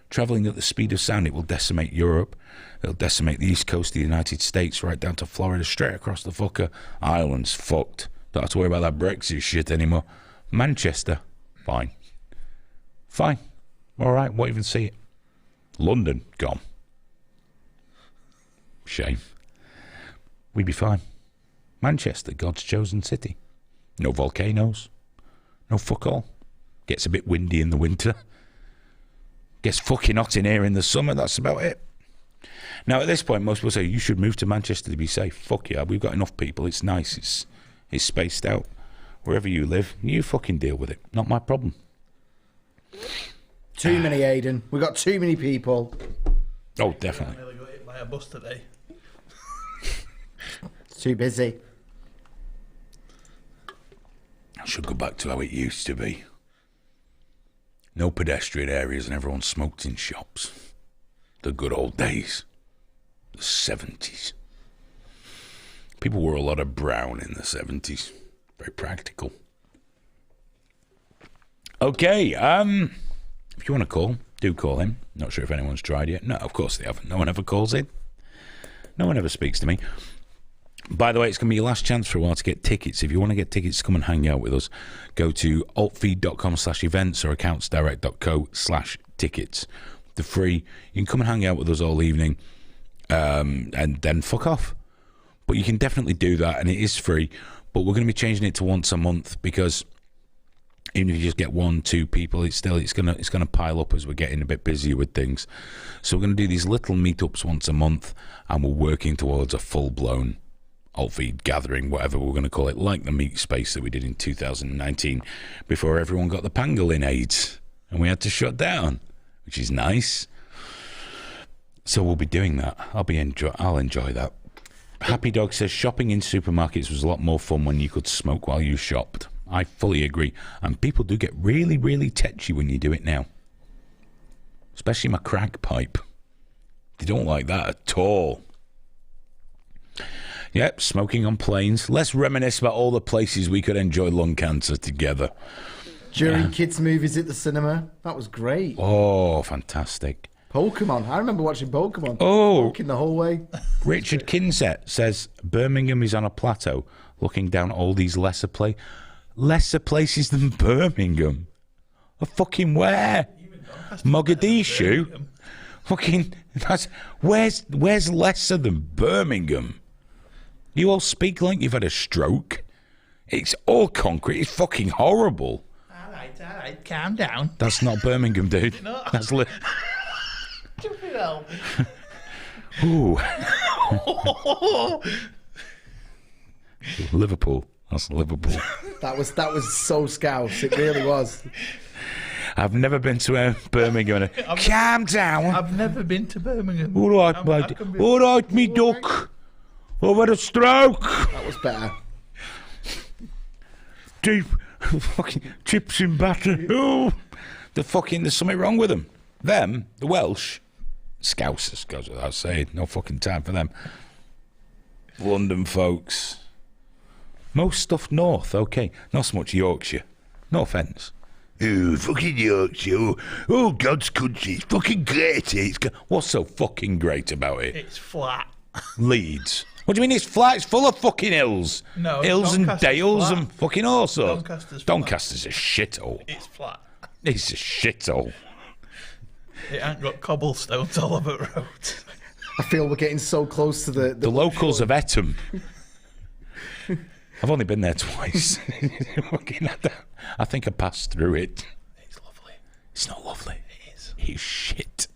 travelling at the speed of sound? It will decimate Europe. It'll decimate the east coast of the United States right down to Florida, straight across the fucker. Ireland's fucked. Don't have to worry about that Brexit shit anymore. Manchester, fine. All right, won't even see it. London, gone. Shame. We'd be fine. Manchester, God's chosen city. No volcanoes. No fuck all. Gets a bit windy in the winter. Gets fucking hot in here in the summer. That's about it. Now, at this point, most people say, you should move to Manchester to be safe. Fuck yeah, we've got enough people. It's nice. It's spaced out. Wherever you live, you fucking deal with it. Not my problem. Too many, Aiden. We've got too many people. Oh, definitely. I nearly got hit by a bus today. It's too busy. I should go back to how it used to be. No pedestrian areas and everyone smoked in shops. The good old days. The 70s. People wore a lot of brown in the 70s. Very practical. Okay, if you want to call, do call in. Not sure if anyone's tried yet. No, of course they haven't. No one ever calls in. No one ever speaks to me. By the way, it's going to be your last chance for a while to get tickets. If you want to get tickets to come and hang out with us, go to altfeed.com/events or accountsdirect.co/tickets. They're free. You can come and hang out with us all evening and then fuck off. But you can definitely do that, and it is free. But we're going to be changing it to once a month because even if you just get 1-2 people, it's going to pile up as we're getting a bit busier with things. So we're going to do these little meetups once a month, and we're working towards a full-blown alt-feed gathering, whatever we're going to call it, like the meet space that we did in 2019 before everyone got the pangolin AIDS and we had to shut down, which is nice. So we'll be doing that. I'll enjoy that. Happy Dog says shopping in supermarkets was a lot more fun when you could smoke while you shopped. I fully agree. And people do get really, really tetchy when you do it now. Especially my crack pipe. They don't like that at all. Yep, smoking on planes. Let's reminisce about all the places we could enjoy lung cancer together. During kids' movies at the cinema. That was great. Oh, fantastic. Pokemon. I remember watching Pokemon. Oh. Walking the whole way. Richard Kinset says Birmingham is on a plateau looking down all these lesser places than Birmingham. Fucking where? Mogadishu? Fucking, where's lesser than Birmingham? You all speak like you've had a stroke. It's all concrete. It's fucking horrible. All right, calm down. That's not Birmingham, dude. Is it not? That's Hell. Ooh. Liverpool. That's Liverpool. That was so scouse. It really was. I've never been to Birmingham. Calm down. I've never been to Birmingham. All right, mate. All right, me duck. I've had a stroke. That was better. deep fucking chips in batter. Oh, there's something wrong with them. Them, the Welsh, Scousers, goes without saying. No fucking time for them. London folks. Most stuff north, okay. Not so much Yorkshire. No offence. Oh, fucking Yorkshire. Oh, God's country. It's fucking great. What's so fucking great about it? It's flat. Leeds. What do you mean it's flat? It's full of fucking hills. No, hills and Doncaster's dales flat. and fucking all sorts. Doncaster's flat. Doncaster's a shithole. It's flat. It's a shithole. It ain't got cobblestones all over the road. I feel we're getting so close to the locals of Eton. I've only been there twice. I think I passed through it. It's lovely. It's not lovely. It is. It's shit.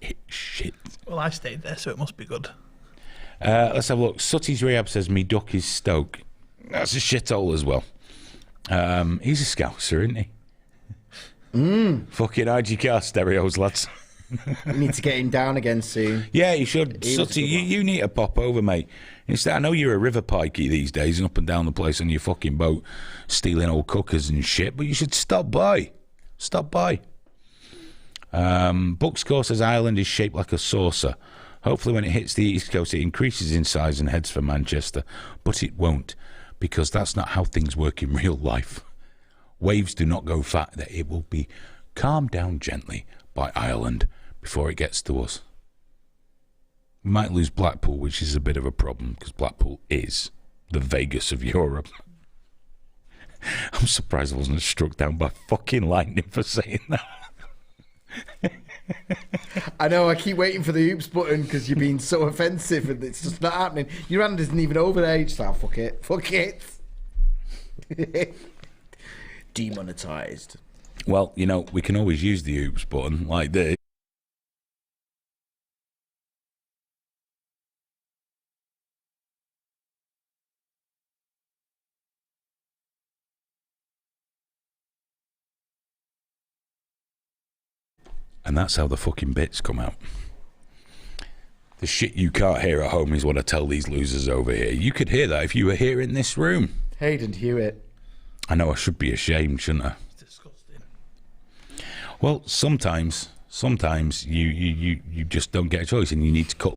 It's shit. Well, I stayed there, so it must be good. Let's have a look. Sutty's Rehab says, me duck is Stoke. That's a shithole as well. He's a Scouser, isn't he? Fucking IG car stereos, lads. We need to get him down again soon. Yeah, you should. He was a Sutty, good one. you need to pop over, mate. Instead, I know you're a river pikey these days and up and down the place on your fucking boat stealing old cookers and shit, but you should stop by. Stop by. Buckscore says Ireland is shaped like a saucer. Hopefully when it hits the East Coast it increases in size and heads for Manchester, but it won't, because that's not how things work in real life. Waves do not go fat. That it will be calmed down gently by Ireland before it gets to us. We might lose Blackpool, which is a bit of a problem, because Blackpool is the Vegas of Europe. I'm surprised I wasn't struck down by fucking lightning for saying that. I know, I keep waiting for the oops button because you're being so offensive and it's just not happening. Your hand isn't even over there. You just like, fuck it. Fuck it. Demonetized. Well, you know, we can always use the oops button like this. And that's how the fucking bits come out. The shit you can't hear at home is what I tell these losers over here. You could hear that if you were here in this room. Hayden Hewitt. I know I should be ashamed, shouldn't I? It's disgusting. Well, sometimes you just don't get a choice and you need to cut.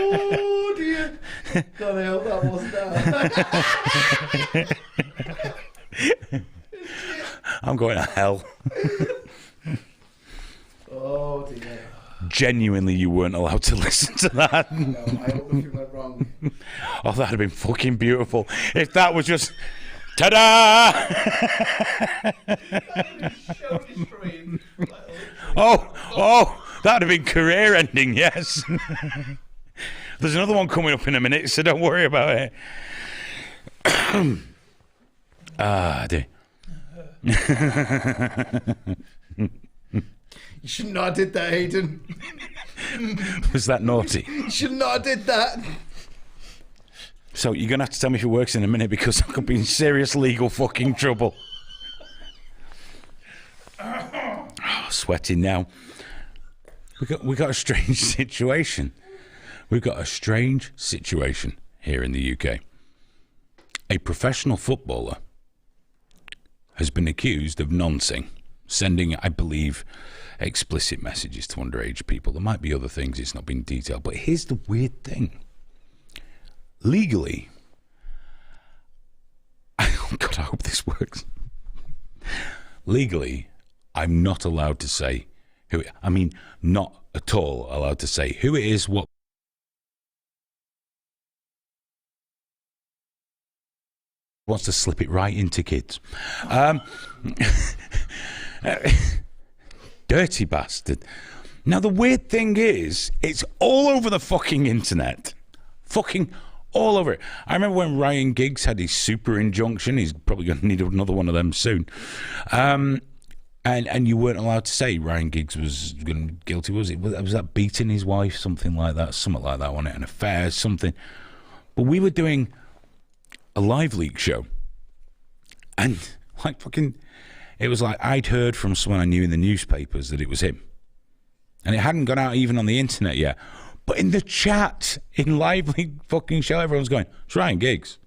Oh dear. God, I hope that wasn't that. I'm going to hell. Oh dear. Genuinely, you weren't allowed to listen to that. No, I hope nothing went wrong. Oh, that'd have been fucking beautiful. If that was just... Ta-da! Oh, that'd have been career ending, yes. There's another one coming up in a minute, so don't worry about it. Dear. You should not have did that, Hayden. Was that naughty? You should not have did that. So you're going to have to tell me if it works in a minute, because I could be in serious legal fucking trouble. Oh, sweating now. We got a strange situation. We've got a strange situation here in the UK. A professional footballer has been accused of noncing, sending, I believe, explicit messages to underage people. There might be other things, it's not been detailed, but here's the weird thing. Legally, oh God, I hope this works. Legally, I'm not allowed to say who it, I mean, not at all allowed to say who it is, what wants to slip it right into kids. Dirty bastard. Now, the weird thing is, it's all over the fucking internet. Fucking all over it. I remember when Ryan Giggs had his super injunction. He's probably going to need another one of them soon. And you weren't allowed to say Ryan Giggs was guilty, was it? Was that beating his wife? Something like that. Something like that, wasn't it? An affair, something. But we were doing a live leak show. And, like, fucking... it was like I'd heard from someone I knew in the newspapers that it was him. And it hadn't gone out even on the internet yet. But in the chat, in Lively fucking show, everyone's going, it's Ryan Giggs.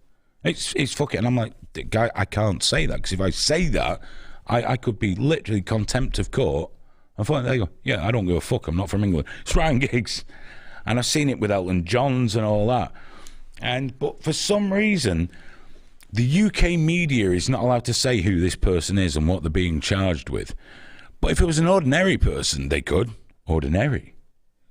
It's fucking... And I'm like, guy, I can't say that, because if I say that, I could be literally contempt of court. I thought, they go, yeah, I don't give a fuck, I'm not from England. It's Ryan Giggs. And I've seen it with Elton Johns and all that. But for some reason, the UK media is not allowed to say who this person is and what they're being charged with. But if it was an ordinary person, they could. Ordinary.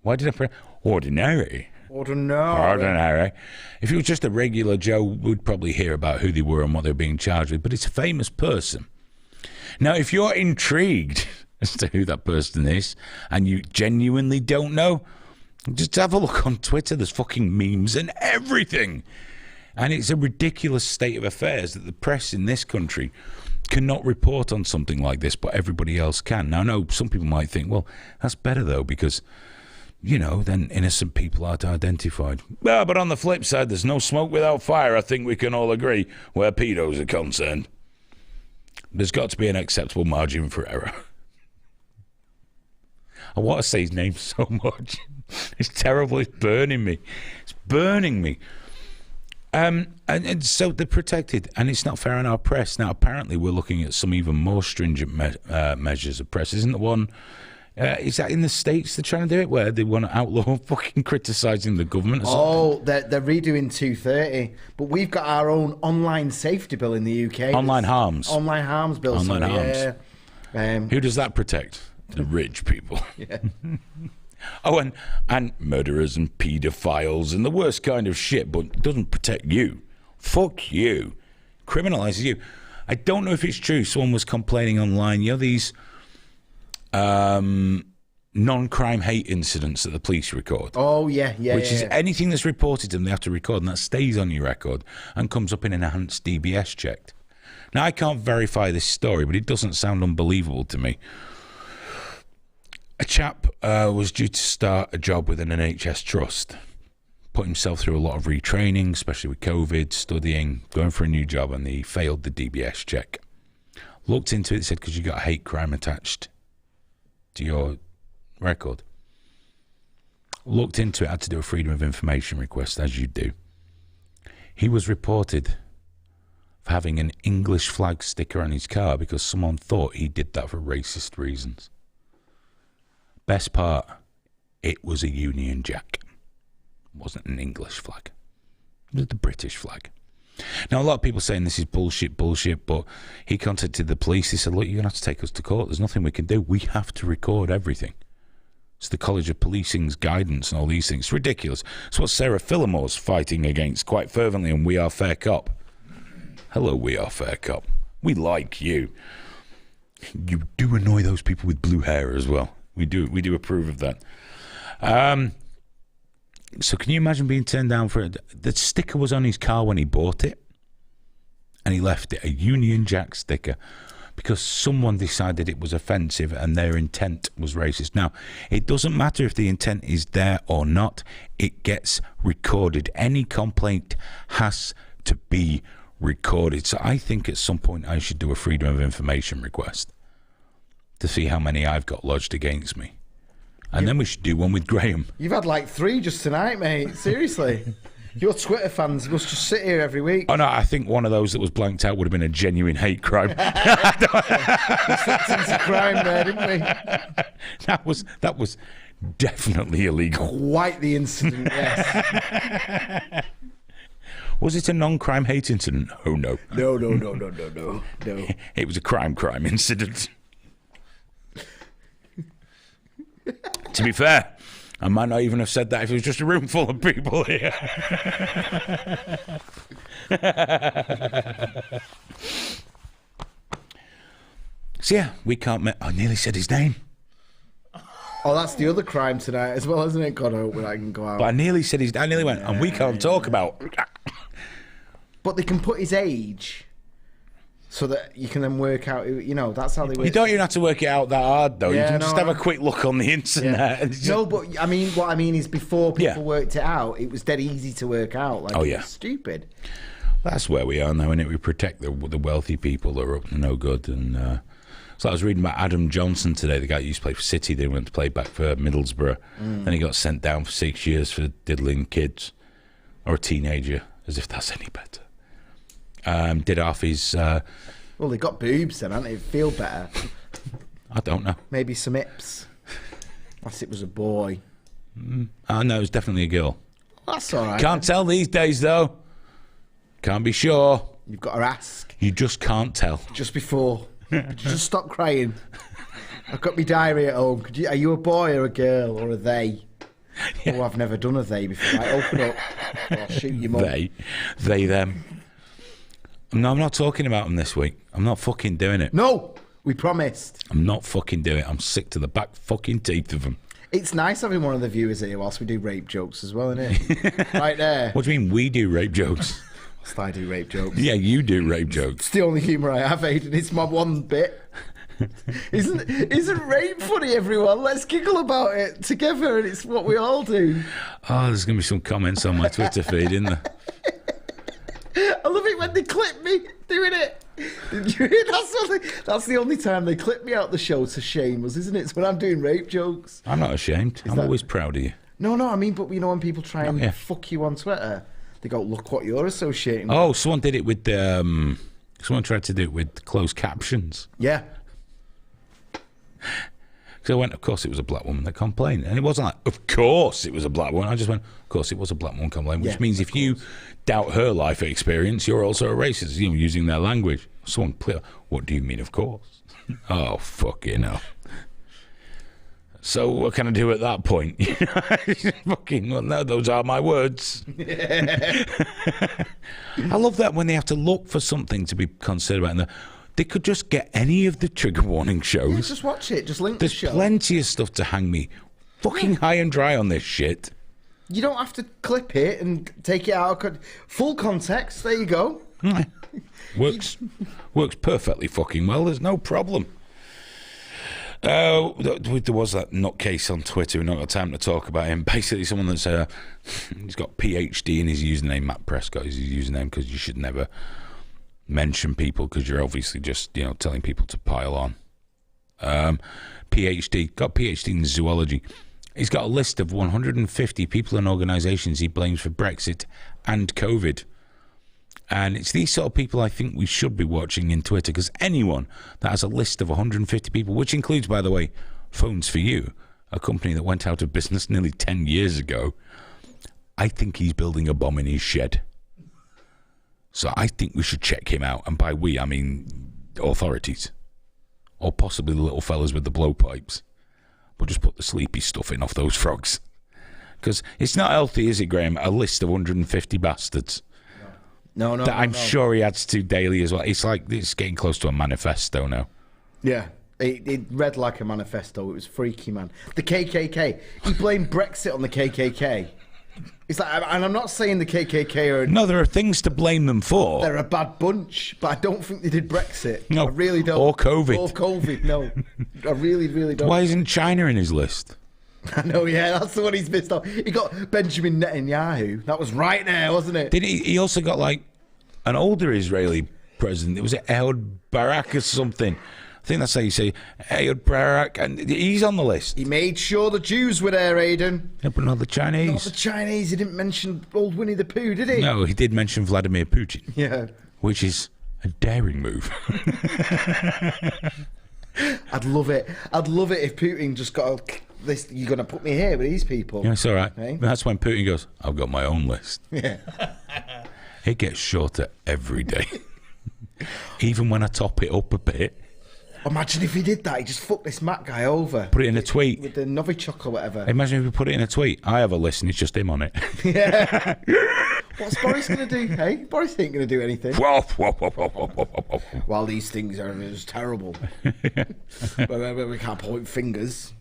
Why did I put ordinary? Ordinary. If it was just a regular Joe, we'd probably hear about who they were and what they were being charged with. But it's a famous person. Now, if you're intrigued as to who that person is and you genuinely don't know, just have a look on Twitter. There's fucking memes and everything. And it's a ridiculous state of affairs that the press in this country cannot report on something like this, but everybody else can. Now, I know some people might think, well, that's better, though, because, you know, then innocent people aren't identified. Well, but on the flip side, there's no smoke without fire, I think we can all agree, where pedos are concerned. There's got to be an acceptable margin for error. I want to say his name so much. It's terrible. It's burning me. It's burning me. And so they're protected, and it's not fair on our press. Now, apparently, we're looking at some even more stringent measures of press. Isn't the one... is that in the States they're trying to do it, where they want to outlaw fucking criticising the government or something? Oh, they're redoing 230. But we've got our own online safety bill in the UK. Online harms. Online harms bill. Online harms. Yeah. Who does that protect? The rich people. Yeah. Oh, and murderers and paedophiles and the worst kind of shit, but it doesn't protect you. Fuck you. Criminalises you. I don't know if it's true. Someone was complaining online, you know, these non-crime hate incidents that the police record. Oh, yeah. Which is anything that's reported to them, they have to record, and that stays on your record and comes up in an enhanced DBS check. Now, I can't verify this story, but it doesn't sound unbelievable to me. A chap was due to start a job with an NHS trust, put himself through a lot of retraining, especially with COVID, studying, going for a new job, and he failed the DBS check. Looked into it, said, because you got a hate crime attached to your record. Looked into it, had to do a Freedom of Information request, as you do. He was reported for having an English flag sticker on his car because someone thought he did that for racist reasons. Best part, it was a Union Jack. It wasn't an English flag. It was the British flag. Now, a lot of people saying this is bullshit, but he contacted the police. He said, look, you're going to have to take us to court. There's nothing we can do. We have to record everything. It's the College of Policing's guidance and all these things. It's ridiculous. It's what Sarah Phillamore's fighting against quite fervently on We Are Fair Cop. Hello, We Are Fair Cop. We like you. You do annoy those people with blue hair as well. We do approve of that. So can you imagine being turned down for it? The sticker was on his car when he bought it, and he left it, a Union Jack sticker, because someone decided it was offensive and their intent was racist. Now, it doesn't matter if the intent is there or not. It gets recorded. Any complaint has to be recorded. So I think at some point I should do a Freedom of Information request to see how many I've got lodged against me. And then we should do one with Graham. You've had like 3 just tonight, mate. Seriously. Your Twitter fans must just sit here every week. Oh, no, I think one of those that was blanked out would have been a genuine hate crime. We slipped into crime there, didn't we? That was definitely illegal. Quite the incident, yes. Was it a non-crime hate incident? Oh, no. No. It was a crime incident. To be fair, I might not even have said that if it was just a room full of people here. So yeah, we can't... I nearly said his name. Oh, that's the other crime tonight as well, isn't it? God, I hope I can go out. But I nearly said his... I nearly went, and we can't talk about... But they can put his age... so that you can then work out, you know, that's how they work. You don't even have to work it out that hard, though. Yeah, you can just have a quick look on the internet. Yeah. No, but I mean, what I mean is before people worked it out, it was dead easy to work out. Like, it was stupid. That's where we are now, innit? We protect the wealthy people that are up to no good. And So I was reading about Adam Johnson today, the guy who used to play for City. They went to play back for Middlesbrough. Then he got sent down for 6 years for diddling kids, or a teenager, as if that's any better. Did half his... Well, they got boobs then, haven't they? Feel better. I don't know. Maybe some hips. Unless it was a boy. No, it was definitely a girl. That's all right. Can't tell these days, though. Can't be sure. You've got to ask. You just can't tell. Just before. Just stop crying. I've got my diary at home. Are you a boy or a girl or a they? Yeah. Oh, I've never done a they before. Right, open up. Or I'll shoot you, mum. They, them. No, I'm not talking about them this week. I'm not fucking doing it. No, we promised. I'm not fucking doing it. I'm sick to the back fucking teeth of them. It's nice having one of the viewers here whilst we do rape jokes as well, isn't it? Right there. What do you mean we do rape jokes? Whilst I do rape jokes. Yeah, you do rape jokes. It's the only humour I have, Aidan. It's my one bit. Isn't rape funny, everyone? Let's giggle about it together, and it's what we all do. Oh, there's going to be some comments on my Twitter feed, isn't there? I love it when they clip me doing it. Did you hear? That's the only time they clip me out the show to shame us, isn't it? It's when I'm doing rape jokes. I'm not ashamed. I'm always proud of you. No, I mean, but you know when people try and fuck you on Twitter, they go, look what you're associating with. Oh, someone did it with... someone tried to do it with closed captions. Yeah. So I went, of course it was a black woman that complained. And it wasn't like, of course it was a black woman. I just went, of course it was a black woman complaining, which means if you doubt her life experience, you're also a racist, you know, using their language. Someone clear, what do you mean, of course? Oh, fucking hell. So what can I do at that point? Fucking, well, no, those are my words. I love that when they have to look for something to be considered about. And they could just get any of the trigger warning shows. Yeah, just watch it. Just link There's the show. plenty of stuff to hang me fucking high and dry on this shit. You don't have to clip it and take it out of full context. There you go. Works perfectly fucking well. There's no problem. There was that nutcase on Twitter. We've not got time to talk about him. Basically, someone that's he's got PhD in his username. Matt Prescott is his username because you should never mention people because you're obviously just telling people to pile on. PhD, got PhD in zoology. He's got a list of 150 people and organisations he blames for Brexit and COVID. And it's these sort of people I think we should be watching in Twitter, because anyone that has a list of 150 people, which includes, by the way, Phones for You, a company that went out of business nearly 10 years ago, I think he's building a bomb in his shed. So I think we should check him out. And by we, I mean authorities. Or possibly the little fellas with the blowpipes. But just put the sleepy stuff in off those frogs. Because it's not healthy, is it, Graham? A list of 150 bastards. No. I'm sure he adds to daily as well. It's like it's getting close to a manifesto now. Yeah. It read like a manifesto. It was freaky, man. The KKK. He blamed Brexit on the KKK. It's like, and I'm not saying the KKK are... No, there are things to blame them for. They're a bad bunch, but I don't think they did Brexit. No, I really don't. Or COVID. Or COVID, no. I really, really don't. Why isn't China in his list? I know, yeah, that's the one he's missed off. He got Benjamin Netanyahu. That was right there, wasn't it? Did he? He also got like an older Israeli president. It was Ehud Barak or something. I think that's how you say Ehud Barak, and he's on the list. He made sure the Jews were there, Aidan. Yeah, but not the Chinese. Not the Chinese. He didn't mention old Winnie the Pooh, did he? No, he did mention Vladimir Putin. Yeah. Which is a daring move. I'd love it. I'd love it if Putin just got this. You're going to put me here with these people. Yeah, it's all right. Hey? That's when Putin goes, I've got my own list. Yeah. It gets shorter every day. Even when I top it up a bit. Imagine if he did that. He just fucked this Matt guy over. Put it in a tweet. With the Novichok or whatever. Imagine if we put it in a tweet. I have a list and it's just him on it. Yeah. What's Boris going to do? Hey, Boris ain't going to do anything. While these things are just terrible. we can't point fingers.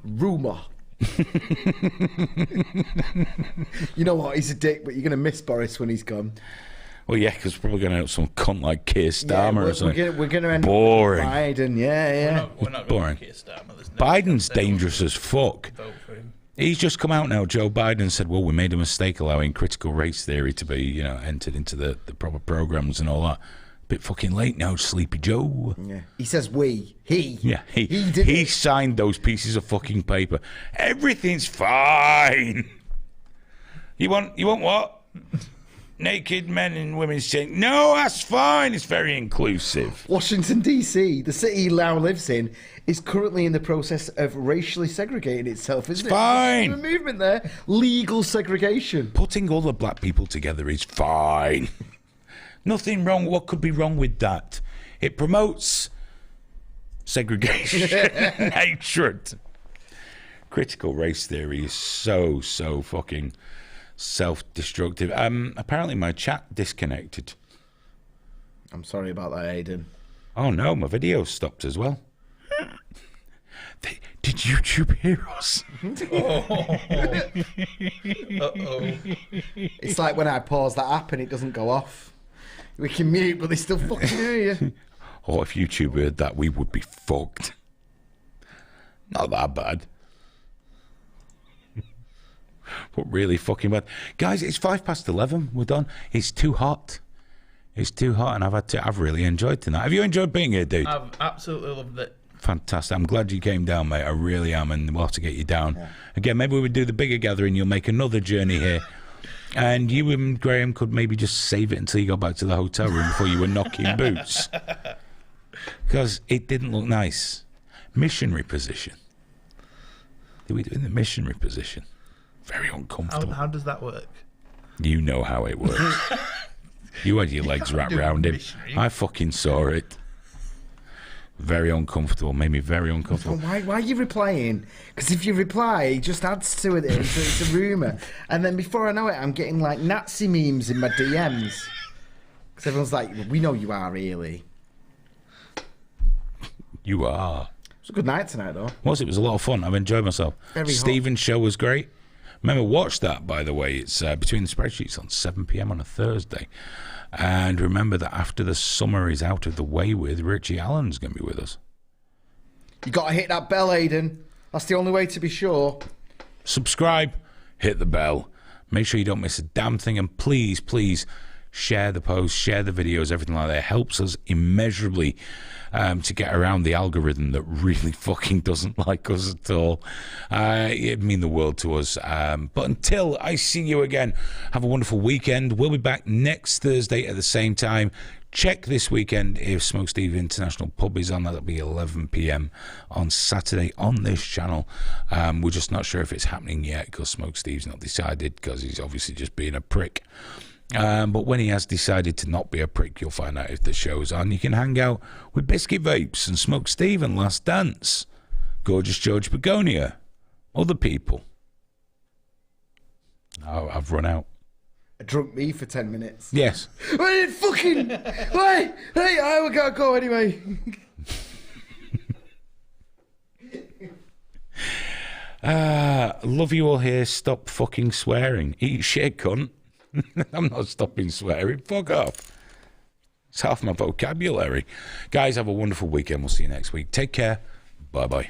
Rumour. You know what? He's a dick, but you're going to miss Boris when he's gone. Well, yeah, because we're probably going to have some cunt like Keir Starmer or something. We're going to end boring. up with Biden, yeah. We're not boring. Keir Starmer. There's no Biden's chance anyone dangerous as fuck. will vote for him. He's just come out now. Joe Biden said, well, we made a mistake allowing critical race theory to be, entered into the proper programs and all that. Bit fucking late now, Sleepy Joe. Yeah. He says we. He. Yeah, did he it. signed those pieces of fucking paper. Everything's fine. You want what? Naked men and women saying, no, that's fine. It's very inclusive. Washington, D.C., the city he now lives in, is currently in the process of racially segregating itself, isn't it? Fine. There's a movement there. Legal segregation. Putting all the black people together is fine. Nothing wrong. What could be wrong with that? It promotes segregation, hatred. Critical race theory is so fucking self-destructive. Apparently my chat disconnected. I'm sorry about that, Aidan. Oh no, my video stopped as well. Did YouTube hear us? It's like when I pause that app and it doesn't go off. We can mute, but they still fucking hear you. Oh, if YouTube heard that, we would be fucked. Not that bad. But really fucking bad. Guys, it's 11:05. We're done. It's too hot. It's too hot, and I've really enjoyed tonight. Have you enjoyed being here, dude? I've absolutely loved it. Fantastic. I'm glad you came down, mate. I really am, and we'll have to get you down. Yeah. Again, maybe we would do the bigger gathering. You'll make another journey here. And you and Graham could maybe just save it until you got back to the hotel room before you were knocking boots. Because it didn't look nice. Missionary position. Did we do it in the missionary position? Very uncomfortable. How does that work? You know how it works. You had your legs wrapped around him. I fucking saw it. Very uncomfortable. Made me very uncomfortable. Why are you replying? Because if you reply, it just adds to it. It's a rumour. And then before I know it, I'm getting like Nazi memes in my DMs. Because everyone's like, we know you are, really. You are. It was a good night tonight, though. It was a lot of fun. I've enjoyed myself. Stephen's show was great. Remember, watch that, by the way. It's Between the Spreadsheets on 7 p.m. on a Thursday. And remember that after the summer is out of the way with, Richie Allen's going to be with us. You got to hit that bell, Aidan. That's the only way to be sure. Subscribe, hit the bell. Make sure you don't miss a damn thing. And please, please, share the posts, share the videos, everything like that. It helps us immeasurably to get around the algorithm that really fucking doesn't like us at all. It'd mean the world to us. But until I see you again, have a wonderful weekend. We'll be back next Thursday at the same time. Check this weekend if Smoke Steve International Pub is on. That'll be 11 p.m. on Saturday on this channel. We're just not sure if it's happening yet because Smoke Steve's not decided because he's obviously just being a prick. But when he has decided to not be a prick, you'll find out if the show's on. You can hang out with Biscuit Vapes and Smoke Steve and Last Dance, Gorgeous George Begonia, other people. Oh, I've run out. I drunk me for 10 minutes. Yes. Wait, fucking... Wait! Hey, I gotta go anyway. Love you all here. Stop fucking swearing. Eat shit, cunt. I'm not stopping swearing. Fuck off. It's half my vocabulary. Guys, have a wonderful weekend. We'll see you next week. Take care. Bye-bye.